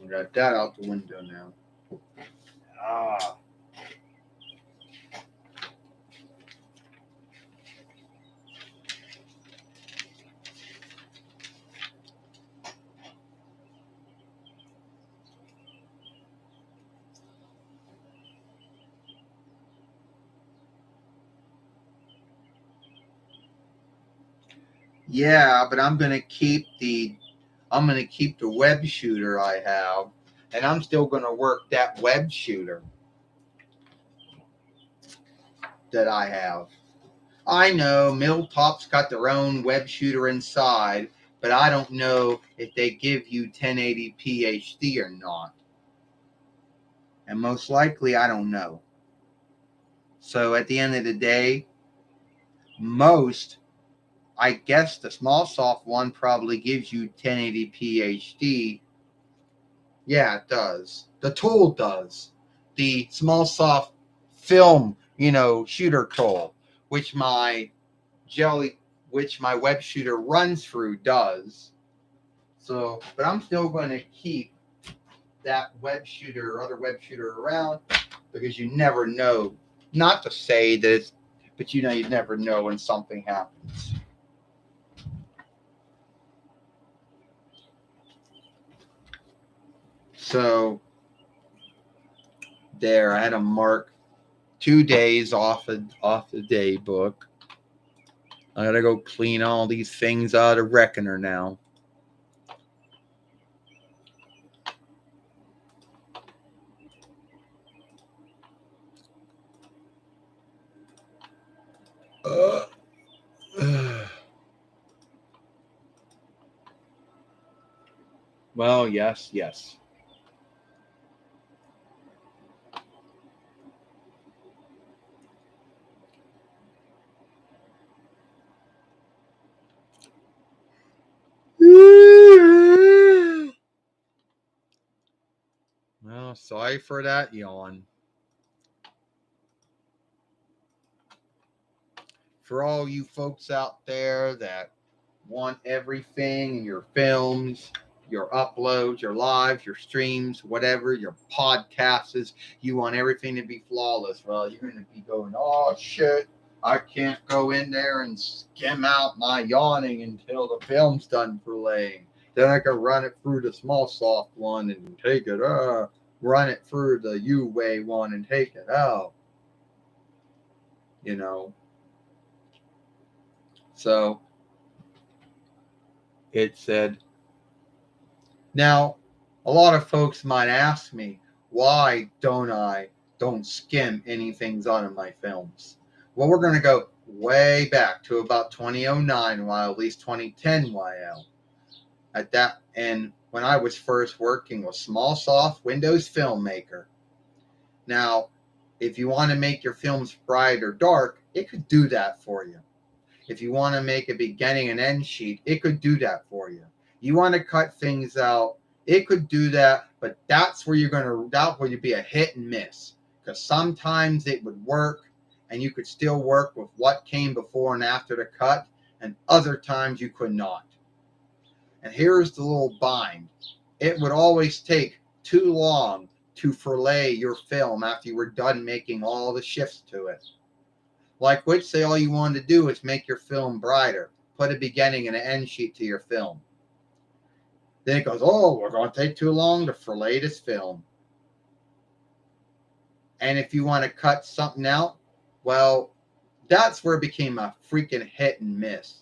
we got that out the window now. Ah. Yeah, but I'm gonna keep the web shooter I have, and I'm still gonna work that web shooter that I have. I know Milltop's got their own web shooter inside, but I don't know if they give you 1080p HD or not. And most likely, I don't know. So at the end of the day, I guess the Smallsoft one probably gives you 1080p HD. Yeah, it does. The tool does. The Smallsoft film, shooter tool, which my web shooter runs through does. So, but I'm still going to keep that web shooter or other web shooter around because you never know. Not to say that it's, but you never know when something happens. So, there, I had to mark 2 days off the day book. I gotta go clean all these things out of Reckoner now. Well, yes. Well, sorry for that yawn. For all you folks out there that want everything in your films, your uploads, your lives, your streams, whatever, your podcasts, you want everything to be flawless. Well, you're going to be going, oh shit, I can't go in there and skim out my yawning until the film's done for laying. Then I can run it through the Smallsoft one and take it, run it through the U-Way one and take it out. So it said, now, a lot of folks might ask me, why don't skim anything out of my films? Well, we're going to go way back to about 2009, while at least 2010 YL. At that, and when I was first working with Small Soft Windows Filmmaker. Now, if you want to make your films bright or dark, it could do that for you. If you want to make a beginning and end sheet, it could do that for you. You want to cut things out, it could do that, but that's where you'd be a hit and miss. Because sometimes it would work and you could still work with what came before and after the cut, and other times you could not. And here's the little bind. It would always take too long to fillet your film after you were done making all the shifts to it. Like which say all you wanted to do is make your film brighter. Put a beginning and an end sheet to your film. Then it goes, oh, we're going to take too long to fillet this film. And if you want to cut something out, well, that's where it became a freaking hit and miss.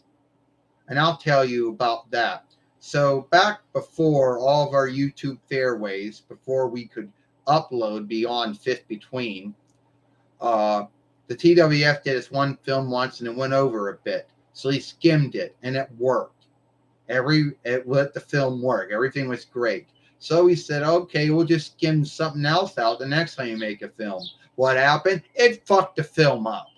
And I'll tell you about that. So back before all of our YouTube fairways, before we could upload beyond Fifth Between, the TWF did this one film once and it went over a bit. So he skimmed it and it worked. It let the film work. Everything was great. So he said, okay, we'll just skim something else out the next time you make a film. What happened? It fucked the film up.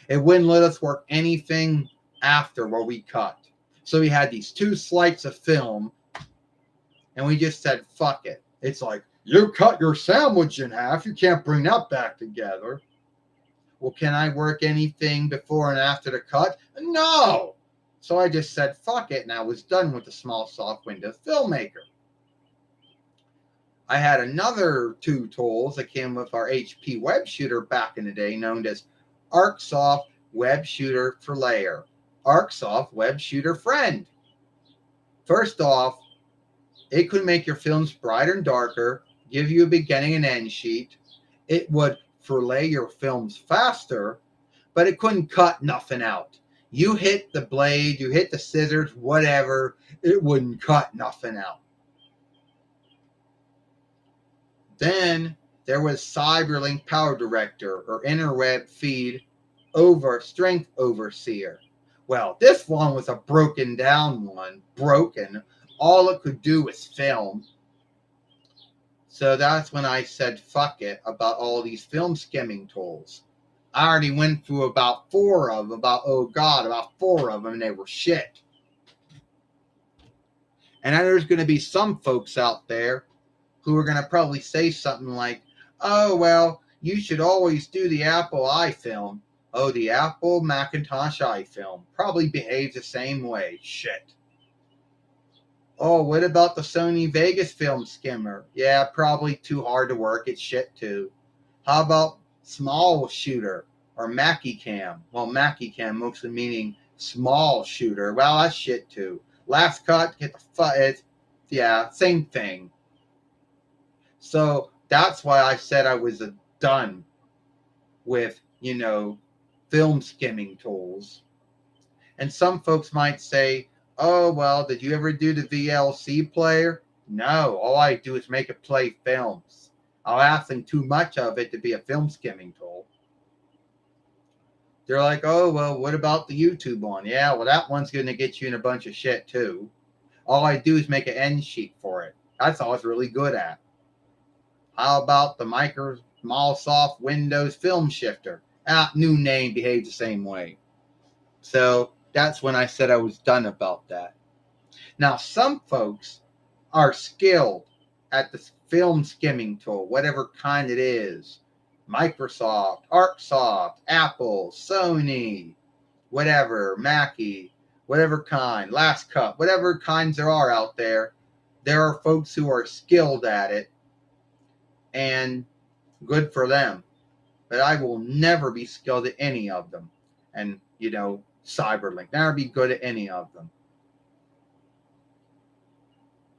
It wouldn't let us work anything after where we cut. So we had these 2 slices of film and we just said, fuck it. It's like, you cut your sandwich in half. You can't bring that back together. Well, can I work anything before and after the cut? No. So I just said, fuck it. And I was done with the Small Soft Windows Filmmaker. I had another 2 tools that came with our HP web shooter back in the day, known as ArcSoft Web Shooter for Layer, ArcSoft Web Shooter Friend. First off, it could make your films brighter and darker, give you a beginning and end sheet. It would fillet your films faster, but it couldn't cut nothing out. You hit the blade, you hit the scissors, whatever, it wouldn't cut nothing out. Then there was CyberLink Power Director, or Interweb Feed over Strength Overseer. Well, this one was a broken down one. Broken. All it could do was film. So that's when I said fuck it about all these film skimming tools. I already went through about 4 of them, about 4 of them, and they were shit. And then there's going to be some folks out there who are going to probably say something like, oh, well, you should always do the Apple iFilm. Oh, the Apple Macintosh iFilm probably behaves the same way. Shit. Oh, what about the Sony Vegas film skimmer? Yeah, probably too hard to work. It's shit too. How about small shooter or MachiCam? Well, MachiCam mostly meaning small shooter. Well, that's shit too. Last cut, get the yeah, same thing. So that's why I said I was done with, film skimming tools. And some folks might say, oh, well, did you ever do the VLC player? No, all I do is make it play films. I'll ask them too much of it to be a film skimming tool. They're like, oh, well, what about the YouTube one? Yeah, well, that one's going to get you in a bunch of shit too. All I do is make an end sheet for it. That's all it's really good at. How about the Microsoft Windows Film Shifter? New name, behaves the same way. So that's when I said I was done about that. Now, some folks are skilled at the film skimming tool, whatever kind it is. Microsoft, ArcSoft, Apple, Sony, whatever, Mackie, whatever kind, Last Cut, whatever kinds there are out there. There are folks who are skilled at it, and good for them. But I will never be skilled at any of them. And, CyberLink, never be good at any of them.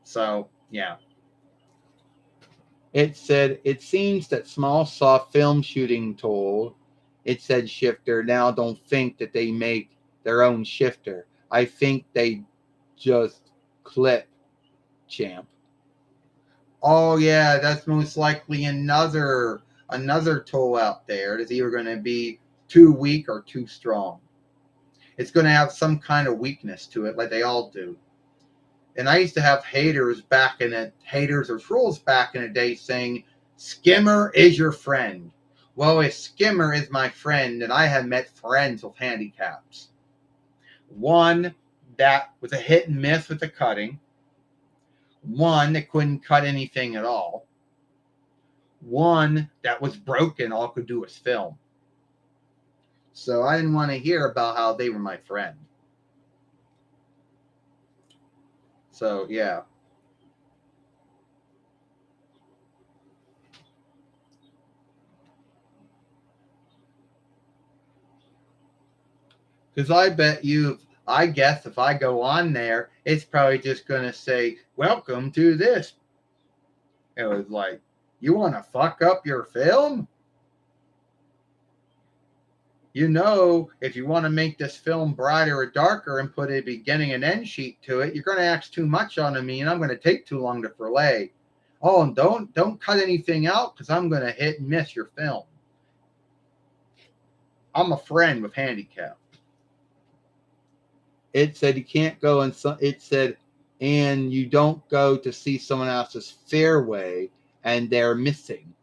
So, yeah. It said, it seems that Small Soft Film Shooting Tool, it said shifter, now don't think that they make their own shifter. I think they just clip, champ. Oh, yeah, that's most likely another tool out there that's either going to be too weak or too strong. It's going to have some kind of weakness to it, like they all do. And I used to have haters or trolls back in the day saying, Skimmer is your friend. Well, if Skimmer is my friend, then I have met friends with handicaps. One that was a hit and miss with the cutting. One that couldn't cut anything at all. One that was broken, all could do was film. So I didn't want to hear about how they were my friend. So, yeah. Because I guess if I go on there, it's probably just going to say, welcome to this. It was like, you want to fuck up your film? You know, if you want to make this film brighter or darker and put a beginning and end sheet to it, you're going to ask too much on me and I'm going to take too long to fillet. Oh, and don't cut anything out because I'm going to hit and miss your film. I'm a friend with handicap. It said you can't go and it said, and you don't go to see someone else's fairway and they're missing.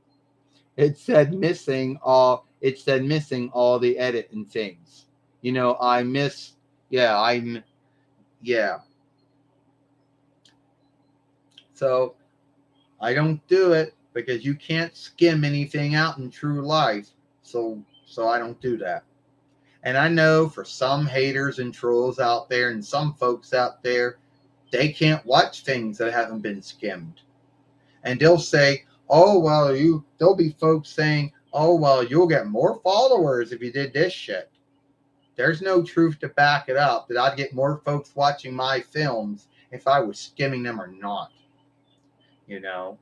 It said missing all the edit and things. You know, yeah. So I don't do it because you can't skim anything out in true life. So I don't do that. And I know for some haters and trolls out there and some folks out there, they can't watch things that haven't been skimmed. And they'll say, oh, well, there'll be folks saying, oh, well, you'll get more followers if you did this shit. There's no truth to back it up that I'd get more folks watching my films if I was skimming them or not. You know?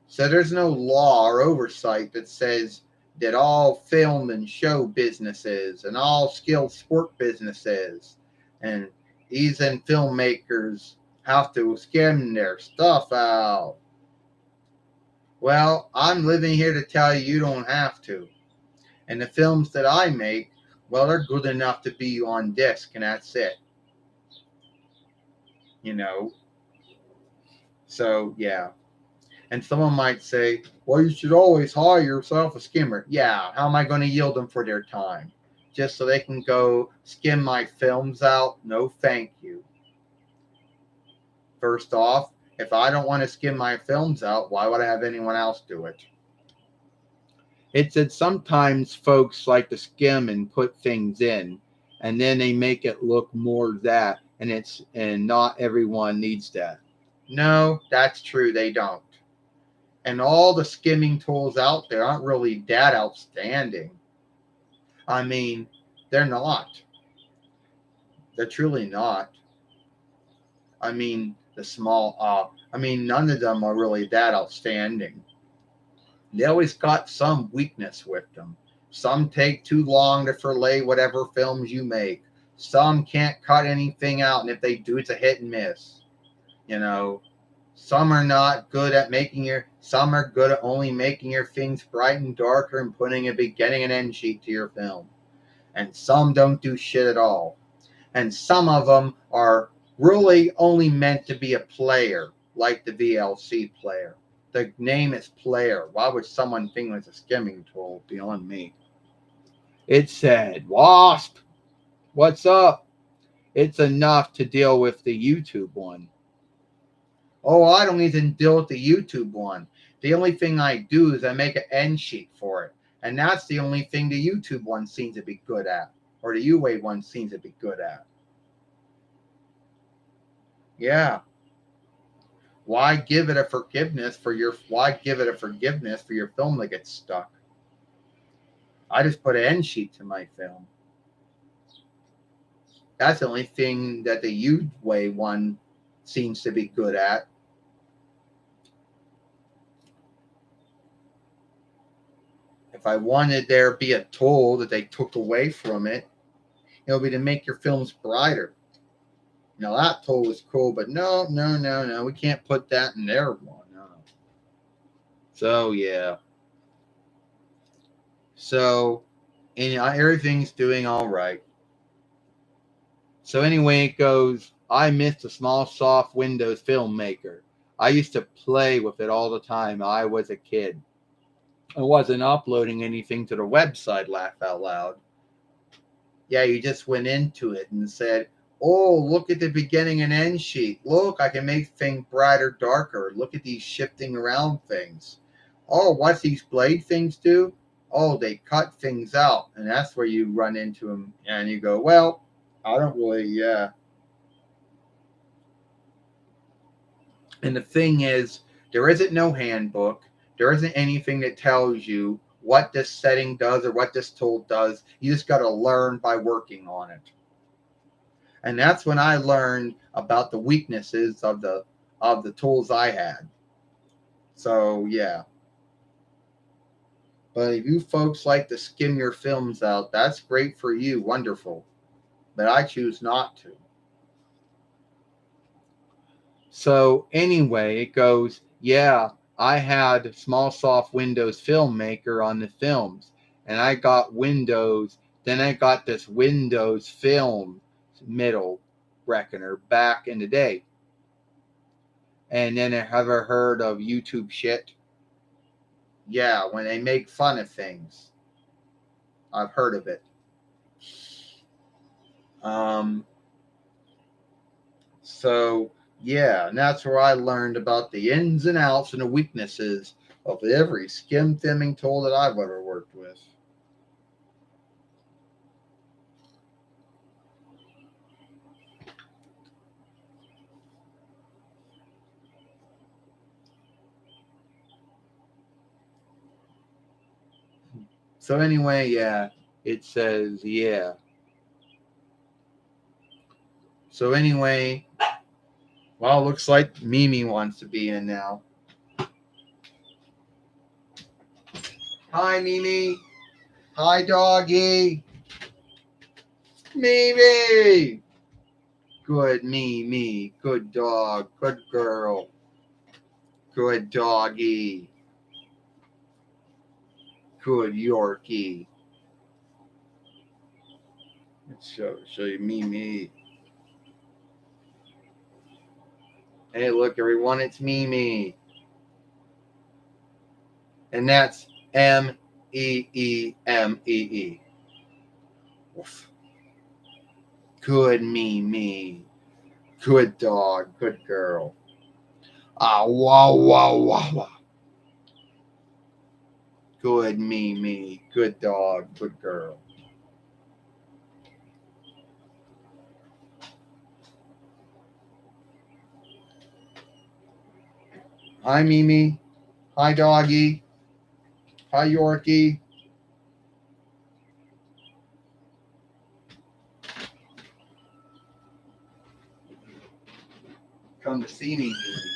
So there's no law or oversight that says that all film and show businesses and all skilled sport businesses and even filmmakers have to skim their stuff out. Well, I'm living here to tell you don't have to. And the films that I make, well, they're good enough to be on disc, and that's it. You know? So, yeah. And someone might say, well, you should always hire yourself a skimmer. Yeah, how am I going to yield them for their time? Just so they can go skim my films out? No, thank you. First off, if I don't want to skim my films out, why would I have anyone else do it? It said sometimes folks like to skim and put things in, and then they make it look more that, and not everyone needs that. No, that's true, they don't. And all the skimming tools out there aren't really that outstanding. I mean, they're not. They're truly not. I mean, none of them are really that outstanding. They always got some weakness with them. Some take too long to fillet whatever films you make. Some can't cut anything out, and if they do, it's a hit and miss. You know, some are not good at some are good at only making your things bright and darker and putting a beginning and end sheet to your film. And some don't do shit at all. And some of them are really only meant to be a player, like the VLC player. The name is player. Why would someone think it was a skimming tool? Beyond me. It said, Wasp, what's up? It's enough to deal with the YouTube one. Oh, I don't even deal with the YouTube one. The only thing I do is I make an end sheet for it. And that's the only thing the YouTube one seems to be good at. Or the UA one seems to be good at. Yeah. Why give it a forgiveness for your film that gets stuck? I just put an end sheet to my film. That's the only thing that the UA one seems to be good at. If I wanted there be a tool that they took away from it, it would be to make your films brighter. Now that tool was cool, but no, we can't put that in their one. No. So yeah. So, and everything's doing all right. So anyway, it goes. I miss the small, soft Windows Filmmaker. I used to play with it all the time. I was a kid. I wasn't uploading anything to the website, laugh out loud. Yeah, you just went into it and said, oh, look at the beginning and end sheet. Look, I can make things brighter, darker. Look at these shifting around things. Oh, what's these blade things do? Oh, they cut things out. And that's where you run into them. And you go, well, I don't really, yeah. And the thing is, there isn't no handbook. There isn't anything that tells you what this setting does or what this tool does. You just got to learn by working on it. And that's when I learned about the weaknesses of the tools I had. So yeah. But if you folks like to skim your films out, that's great for you, wonderful. But I choose not to. So anyway, it goes, yeah, I had small soft Windows Filmmaker on the films, and I got Windows, then I got this Windows Film middle reckoner back in the day. And then have ever heard of YouTube shit? Yeah, when they make fun of things. I've heard of it. So yeah, and that's where I learned about the ins and outs and the weaknesses of every skim thimming tool that I've ever worked with. So anyway, yeah, it says, yeah. So anyway, well, it looks like Mimi wants to be in now. Hi, Mimi. Hi, doggy. Mimi. Good Mimi. Good dog. Good girl. Good doggy. Good Yorkie. Let's show you Mimi. Hey, look, everyone, it's Mimi. And that's Meemee. Oof. Good Mimi. Good dog. Good girl. Ah, wow, wow, wow, wow. Good Mimi. Good dog. Good girl. Hi, Mimi. Hi, doggy. Hi, Yorkie. Come to see me, Mimi.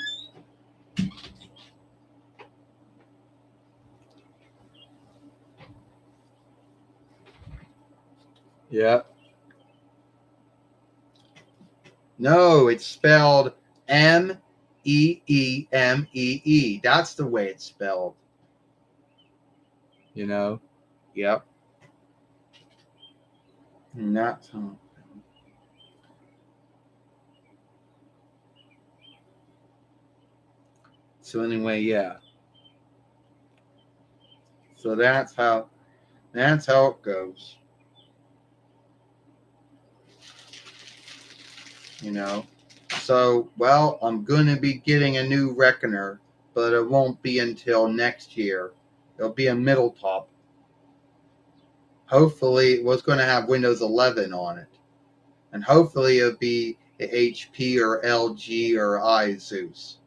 Yeah. No, it's spelled Meemee. That's the way it's spelled. You know? Yep. And that's how. So anyway, yeah. So that's how it goes. You know. So, well, I'm going to be getting a new reckoner, but it won't be until next year. It'll be a middle top. Hopefully, it was going to have Windows 11 on it. And hopefully, it'll be HP or LG or iZeus.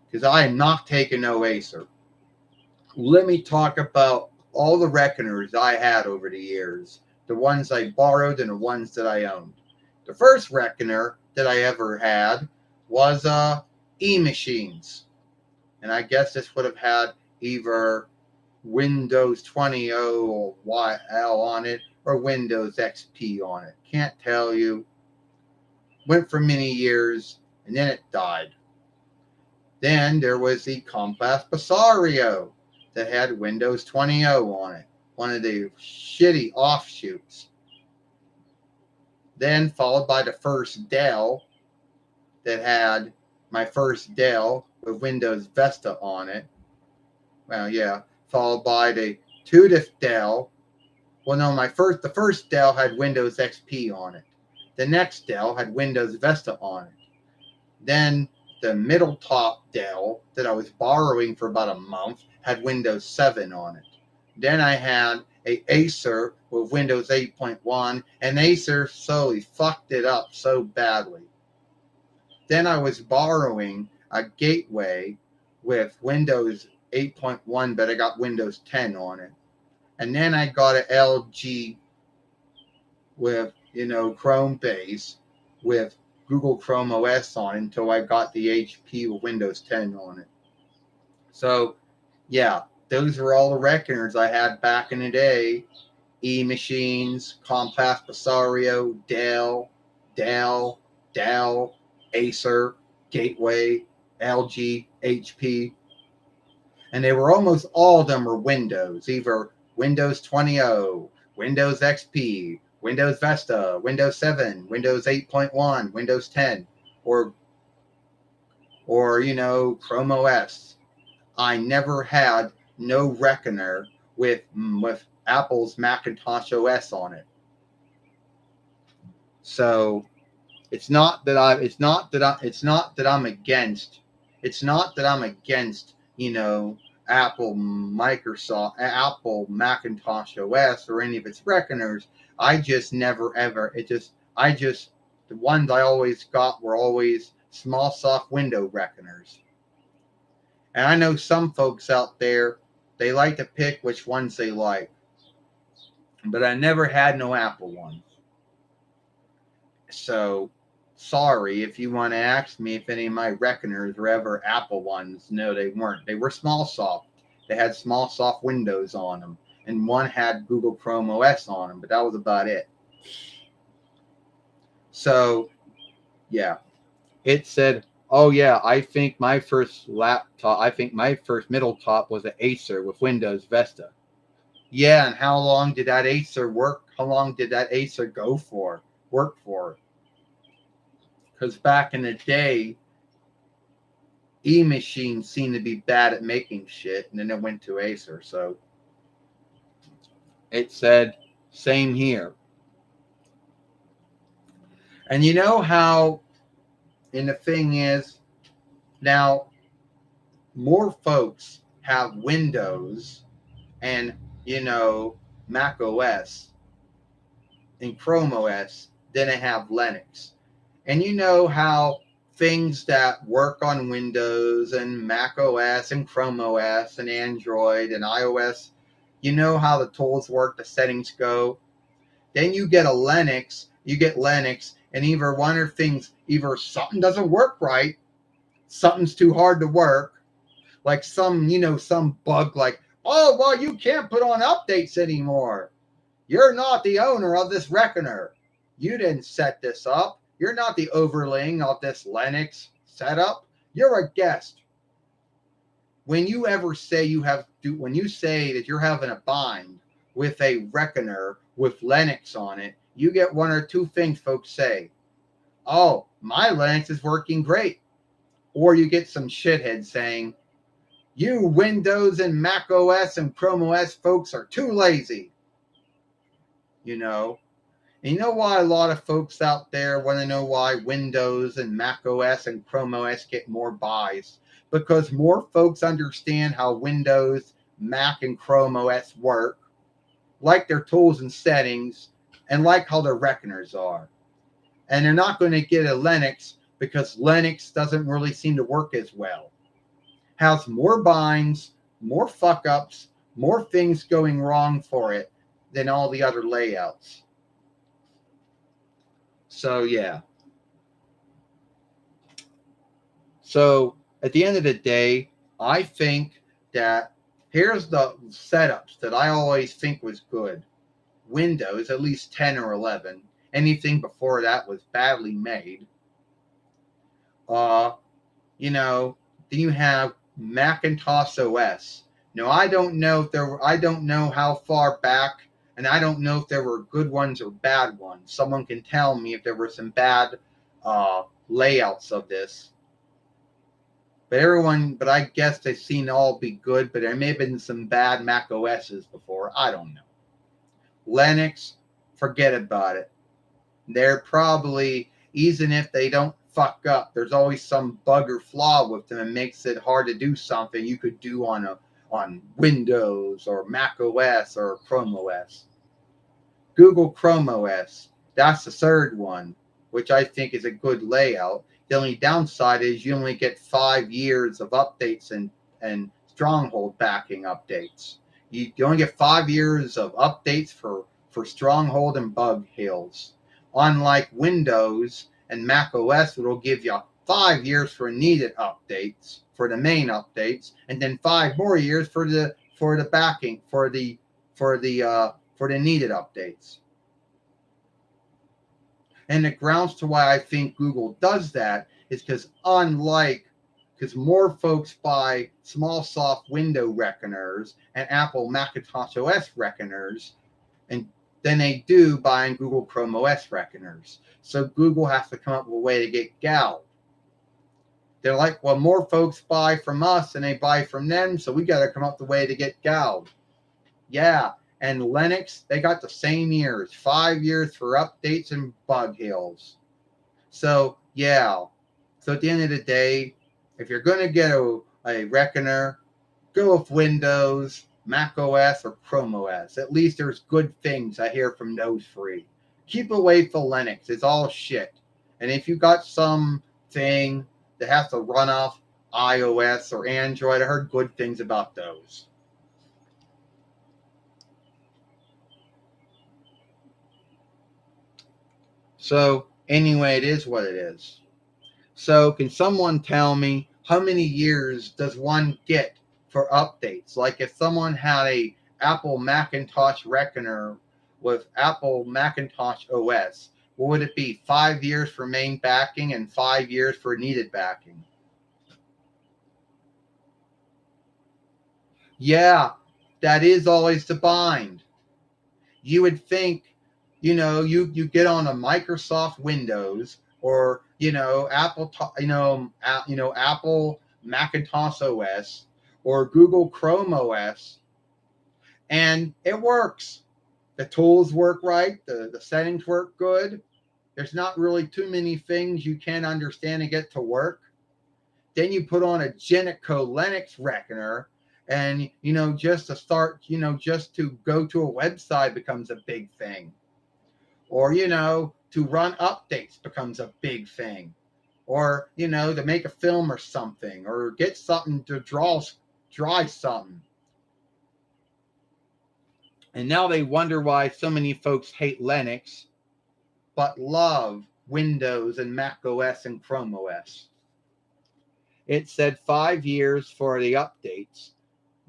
Because I am not taking no Acer. Let me talk about all the reckoners I had over the years. The ones I borrowed and the ones that I owned. The first reckoner that I ever had was E-Machines. And I guess this would have had either Windows 20 or YL on it or Windows XP on it. Can't tell you. Went for many years and then it died. Then there was the Compass Basario that had Windows 20 on it. One of the shitty offshoots. Then followed by the first Dell that had my first Dell with Windows Vista on it. Well, yeah. Followed by the 2nd Dell. Well, no, the first Dell had Windows XP on it. The next Dell had Windows Vista on it. Then the middle top Dell that I was borrowing for about a month had Windows 7 on it. Then I had a Acer with Windows 8.1, and Acer slowly fucked it up so badly. Then I was borrowing a Gateway with Windows 8.1, but I got Windows 10 on it. And then I got an LG with, Chrome base with Google Chrome OS on it until I got the HP with Windows 10 on it. So, yeah, those were all the reckoners I had back in the day. E-Machines, Compass Presario, Dell, Acer, Gateway, LG, HP. And they were almost all of them were Windows, either Windows 20, Windows XP, Windows Vista, Windows 7, Windows 8.1, Windows 10, or Chrome OS. I never had no reckoner with Apple's Macintosh OS on it. So it's not that I'm against Apple Macintosh OS or any of its reckoners. I just never ever the ones I always got were always small soft window reckoners. And I know some folks out there, they like to pick which ones they like. But I never had no Apple ones. So sorry if you want to ask me if any of my reckoners were ever Apple ones. No, they weren't. They were small soft. They had small soft windows on them. And one had Google Chrome OS on them, but that was about it. So, yeah. It said, oh yeah, I think my first middle top was an Acer with Windows Vista. Yeah, and how long did that Acer work? How long did that Acer work for? Because back in the day, E-Machines seemed to be bad at making shit, and then it went to Acer. So it said, same here. And you know how, and the thing is, now more folks have Windows and, Mac OS and Chrome OS than they have Linux. And you know how things that work on Windows and Mac OS and Chrome OS and Android and iOS, you know how the tools work, the settings go. Then you get Linux, and either something doesn't work right, something's too hard to work, like some bug like, oh, well, you can't put on updates anymore. You're not the owner of this reckoner. You didn't set this up. You're not the overlaying of this Linux setup. You're a guest. When you say that you're having a bind with a reckoner with Linux on it, you get one or two things folks say. Oh, my Linux is working great. Or you get some shithead saying, you Windows and Mac OS and Chrome OS folks are too lazy. And you know why a lot of folks out there want to know why Windows and Mac OS and Chrome OS get more buys? Because more folks understand how Windows, Mac, and Chrome OS work, like their tools and settings, and like how their reckoners are. And they're not going to get a Linux because Linux doesn't really seem to work as well. Has more binds, more fuck-ups, more things going wrong for it than all the other layouts. So, yeah. So, at the end of the day, I think that here's the setups that I always think was good. Windows, at least 10 or 11. Anything before that was badly made. Then you have Macintosh OS. Now, I don't know how far back And I don't know if there were good ones or bad ones. Someone can tell me if there were some bad layouts of this. But I guess they've seen all be good, but there may have been some bad Mac OSs before. I don't know. Linux, forget about it. They're probably, even if they don't fuck up, there's always some bug or flaw with them and makes it hard to do something you could do on Windows or Mac OS or Chrome OS. Google Chrome OS, that's the third one, which I think is a good layout. The only downside is you only get 5 years of updates and stronghold backing updates. You only get 5 years of updates for stronghold and bug hills. Unlike Windows and Mac OS, it'll give you 5 years for needed updates, for the main updates, and then 5 more years for the backing, for the needed updates. And the grounds to why I think Google does that is because more folks buy small soft window reckoners and Apple Macintosh OS reckoners and than they do buying Google Chrome OS reckoners. So Google has to come up with a way to get gouged. They're like, well, more folks buy from us than they buy from them, so we got to come up with a way to get gouged. Yeah, and Linux, they got the same years, 5 years for updates and bug hills. So, yeah. So at the end of the day, if you're going to get a reckoner, go with Windows, Mac OS, or Chrome OS. At least there's good things I hear from those three. Keep away from Linux. It's all shit. And if you got something that has to run off iOS or Android, I heard good things about those. So anyway, it is what it is. So can someone tell me how many years does one get for updates? Like if someone had a Apple Macintosh reckoner with Apple Macintosh OS, what would it be? 5 years for main backing and 5 years for needed backing. Yeah, that is always the bind. You would think, you get on a Microsoft Windows or Apple, Apple Macintosh OS or Google Chrome OS, and it works. The tools work right. The settings work good. There's not really too many things you can't understand and get to work. Then you put on a Genico Linux reckoner, and just to start, just to go to a website becomes a big thing, or to run updates becomes a big thing, or to make a film or something, or get something to dry something. And now they wonder why so many folks hate Linux but love Windows and Mac OS and Chrome OS. It said 5 years for the updates,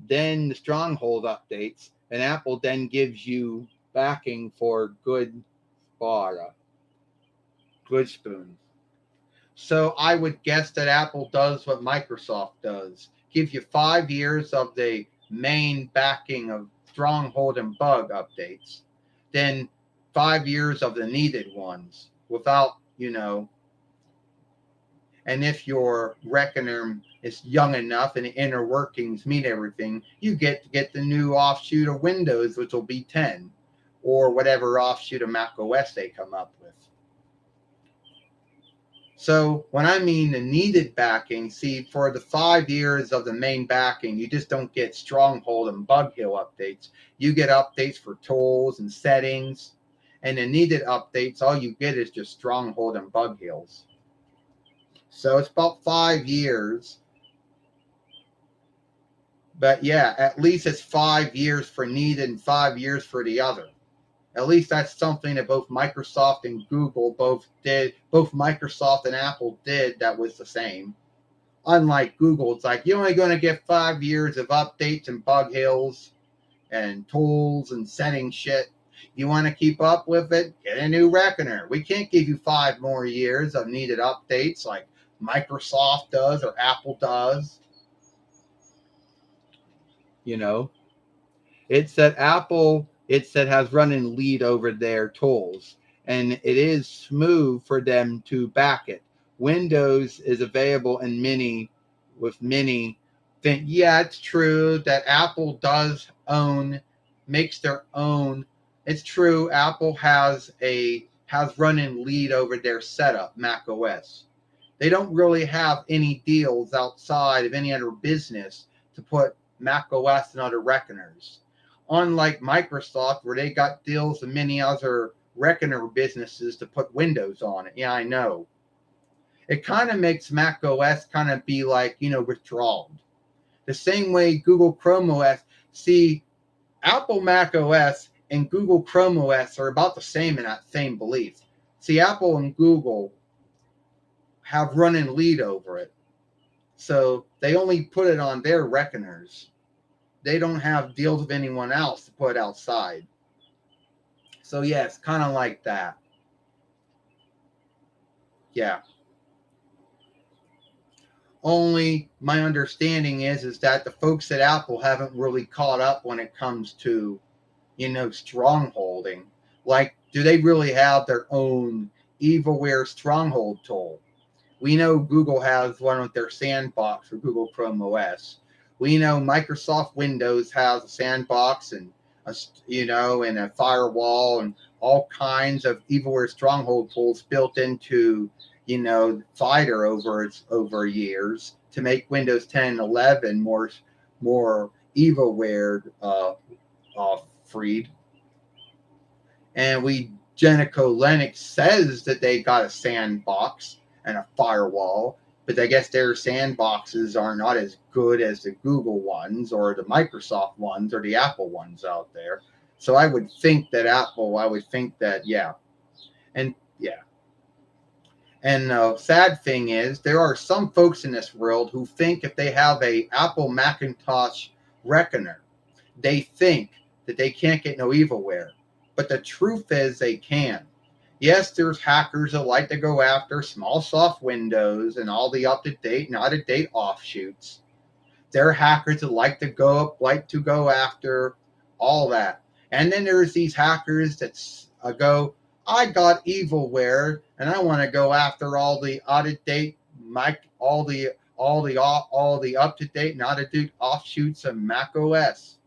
then the stronghold updates, and Apple then gives you backing for good spoon. So I would guess that Apple does what Microsoft does. Give you 5 years of the main backing of stronghold and bug updates, then 5 years of the needed ones without, and if your reckoner is young enough and the inner workings meet everything, you get the new offshoot of Windows, which will be 10, or whatever offshoot of Mac OS they come up with. So when I mean the needed backing, see, for the 5 years of the main backing, you just don't get stronghold and bug hill updates. You get updates for tools and settings, and the needed updates, all you get is just stronghold and bug hills. So it's about 5 years. But yeah, at least it's 5 years for needed and 5 years for the other. At least that's something that both Microsoft and Google both did. Both Microsoft and Apple did that was the same. Unlike Google, it's like you're only going to get 5 years of updates and bug hills and tools and setting shit. You want to keep up with it? Get a new reckoner. We can't give you 5 more years of needed updates like Microsoft does or Apple does. It's that Apple It said has running lead over their tools, and it is smooth for them to back it. Windows is available in many with many things. Yeah, it's true that Apple does own makes their own. It's true Apple has running lead over their setup, Mac OS. They don't really have any deals outside of any other business to put Mac OS and other reckoners. Unlike Microsoft, where they got deals with many other reckoner businesses to put Windows on it. Yeah, I know. It kind of makes Mac OS kind of be like, withdrawal. The same way Google Chrome OS. See, Apple Mac OS and Google Chrome OS are about the same in that same belief. See, Apple and Google have running lead over it. So they only put it on their reckoners. They don't have deals with anyone else to put outside. So yeah, it's kind of like that. Yeah. Only my understanding is that the folks at Apple haven't really caught up when it comes to, strongholding. Like, do they really have their own evilware stronghold tool? We know Google has one with their sandbox for Google Chrome OS. We know Microsoft Windows has a sandbox and and a firewall and all kinds of evilware stronghold tools built into Fighter over years to make Windows 10 and 11 more evilware freed. And Genico Linux says that they got a sandbox and a firewall, but I guess their sandboxes are not as good as the Google ones or the Microsoft ones or the Apple ones out there. So I would think that yeah. And yeah. And the sad thing is, there are some folks in this world who think if they have a Apple Macintosh reckoner, they think that they can't get no evilware. But the truth is they can. Yes, there's hackers that like to go after small soft Windows and all the up-to-date and out-of-date offshoots. There are hackers that like to go after all that. And then there's these hackers that go, I got evilware and I want to go after all the out-of-date all the up-to-date and out-of-date offshoots of Mac OS.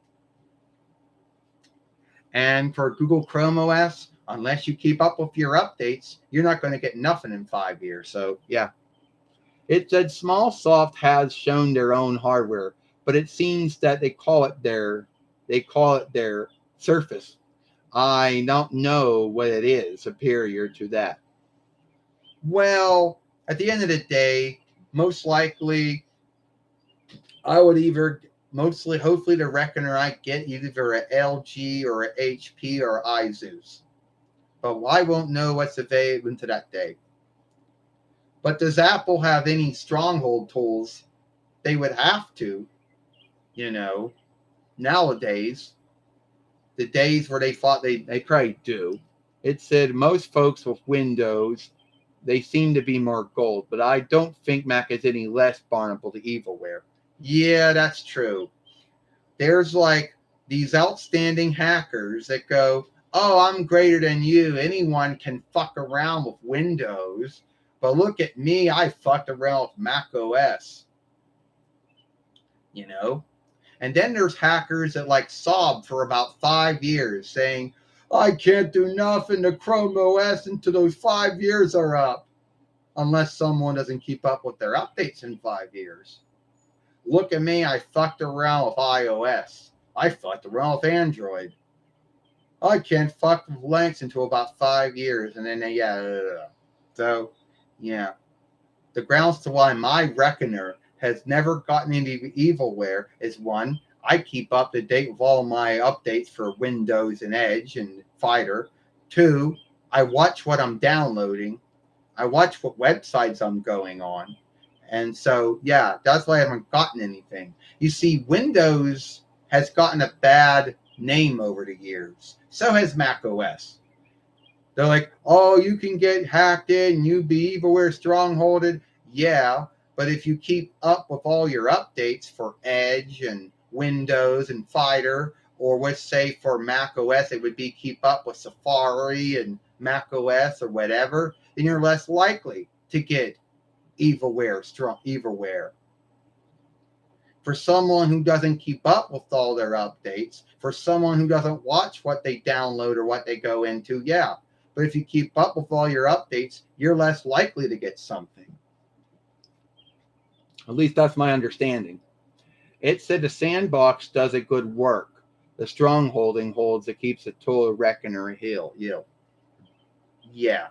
And for Google Chrome OS, unless you keep up with your updates, you're not going to get nothing in 5 years. So, yeah. It said Smallsoft has shown their own hardware, but it seems that they call it their Surface. I don't know what it is superior to that. Well, at the end of the day, most likely, I would hopefully the reckoner I get either a LG or a HP or Asus. But I won't know what's available to that day. But does Apple have any stronghold tools? They would have to, nowadays. The days where they thought they probably do. It said most folks with Windows, they seem to be more gold, but I don't think Mac is any less vulnerable to evilware. Yeah, that's true. There's like these outstanding hackers that go, oh, I'm greater than you. Anyone can fuck around with Windows. But look at me. I fucked around with Mac OS. And then there's hackers that sob for about 5 years saying, I can't do nothing to Chrome OS until those 5 years are up. Unless someone doesn't keep up with their updates in 5 years. Look at me. I fucked around with iOS. I fucked around with Android. I can't fuck with Linux until about 5 years. And then So, yeah. The grounds to why my reckoner has never gotten into evilware is one, I keep up to date with all my updates for Windows and Edge and Fighter. Two, I watch what I'm downloading. I watch what websites I'm going on. And so, yeah, that's why I haven't gotten anything. You see, Windows has gotten a bad name over the years. So has Mac OS. They're like, oh, you can get hacked in, you be evilware strongholded. Yeah, but if you keep up with all your updates for Edge and Windows and Fighter, or let's say for Mac OS, it would be keep up with Safari and Mac OS or whatever, then you're less likely to get evilware. For someone who doesn't keep up with all their updates, for someone who doesn't watch what they download or what they go into, yeah. But if you keep up with all your updates, you're less likely to get something. At least that's my understanding. It said the sandbox does a good work. The strongholding holds that keeps the tool reckoner hill. Yeah.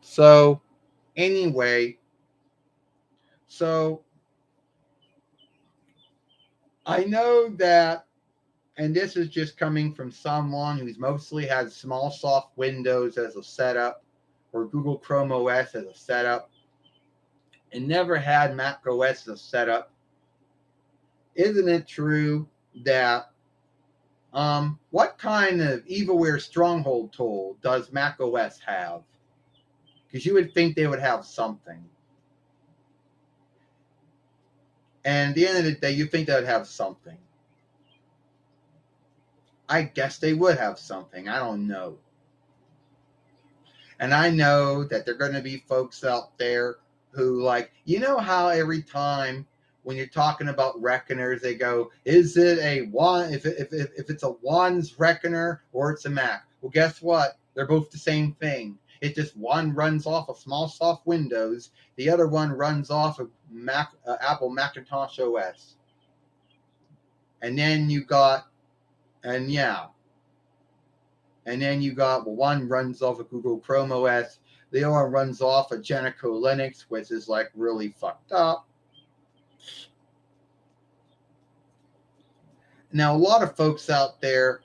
So, anyway, I know that, and this is just coming from someone who's mostly had small soft Windows as a setup or Google Chrome OS as a setup and never had Mac OS as a setup. Isn't it true that what kind of evilware stronghold tool does Mac OS have? Because you would think they would have something. And at the end of the day, you think they would have something. I guess they would have something. I don't know. And I know that there are going to be folks out there who, like, you know how every time when you're talking about reckoners, they go, is it a one, if it's a one's reckoner or it's a Mac? Well, guess what? They're both the same thing. It just one runs off of small soft Windows. The other one runs off of Apple Macintosh OS. And then you got, and then you got, well, one runs off of Google Chrome OS. The other one runs off of Genico Linux, which is like really fucked up. Now, a lot of folks out there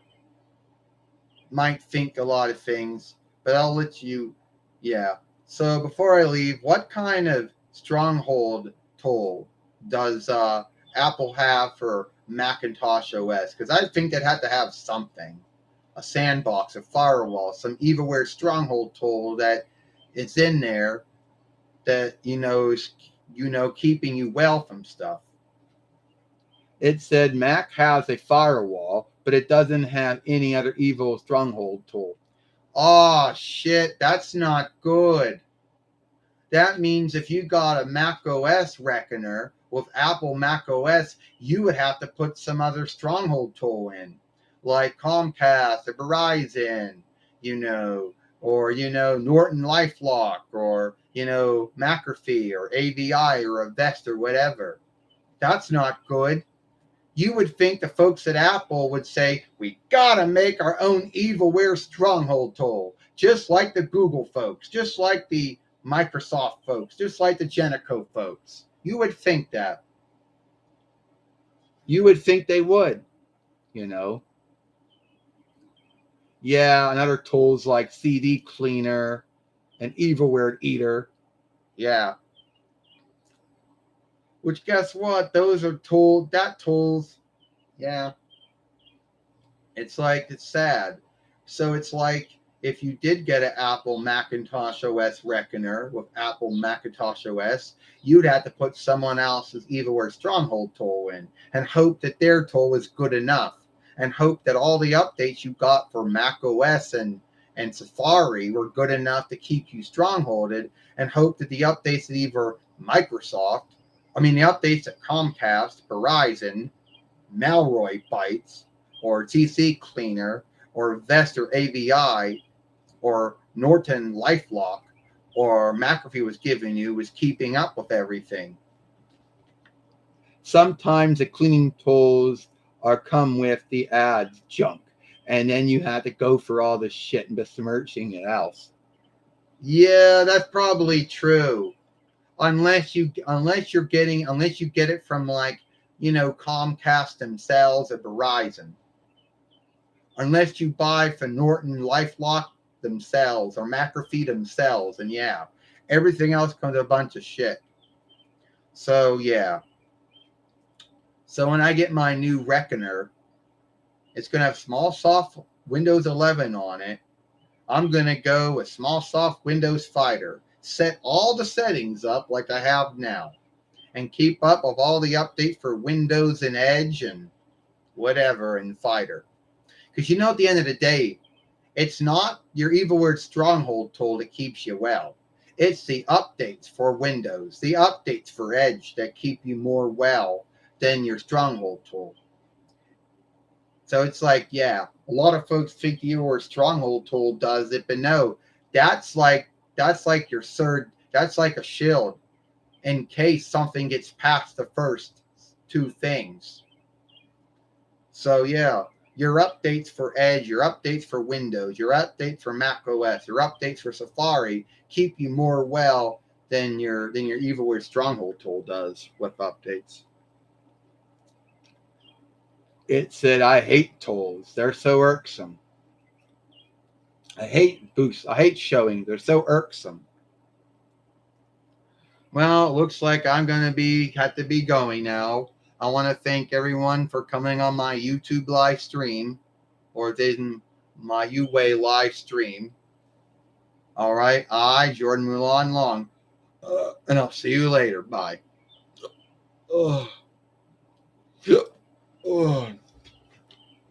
might think a lot of things, but I'll let you, So before I leave, what kind of stronghold tool does Apple have for Macintosh OS? Because I think they'd have to have something. A sandbox, a firewall, some evilware stronghold tool that it's in there that, is, keeping you well from stuff. It said Mac has a firewall, but it doesn't have any other evil stronghold tool. Oh, shit, that's not good. That means if you got a Mac OS reckoner with Apple Mac OS, you would have to put some other stronghold tool in, like Comcast or Verizon, or, Norton LifeLock, or, McAfee or AVI or Avest or whatever. That's not good. You would think the folks at Apple would say, we gotta make our own evilware stronghold tool, just like the Google folks, just like the Microsoft folks, just like the Genico folks. You would think that. You would think they would, Yeah, and other tools like CD Cleaner and Evilware Eater. Yeah. Which, guess what? Those are tools. Yeah. It's sad. So it's like if you did get an Apple Macintosh OS reckoner with Apple Macintosh OS, you'd have to put someone else's evilware stronghold tool in and hope that their tool is good enough, and hope that all the updates you got for Mac OS and Safari were good enough to keep you strongholded, and hope that the updates at either the updates at Comcast, Verizon, Malwarebytes, or TC Cleaner, or Vest or AVI, or Norton LifeLock, or McAfee was giving you was keeping up with everything. Sometimes the cleaning tools come with the ads junk, and then you have to go for all this shit and besmirching it else. Yeah, that's probably true. Unless you get it from Comcast themselves or Verizon. Unless you buy from Norton LifeLock themselves or McAfee themselves, and everything else comes a bunch of shit. So So when I get my new reckoner, it's going to have small soft Windows 11 on it. I'm going to go with small soft Windows Fighter. Set all the settings up like I have now. and keep up with all the updates for Windows and Edge and whatever and Fighter. Because you know, at the end of the day, it's not your evil word stronghold tool that keeps you well. It's the updates for Windows, the updates for Edge that keep you more well than your stronghold tool. So it's like, yeah, a lot of folks think your stronghold tool does it, but no, that's like your third. That's like a shield in case something gets past the first two things. So yeah, your updates for Edge, your updates for Windows, your updates for Mac OS, your updates for Safari keep you more well than your evilware stronghold tool does with updates. It said, I hate tools. They're so irksome. I hate boosts. I hate showing. They're so irksome. Well, it looks like I'm going to have to be going now. I want to thank everyone for coming on my YouTube live stream, or then my UWay live stream. All right. Jordan Mulan Long. And I'll see you later. Bye.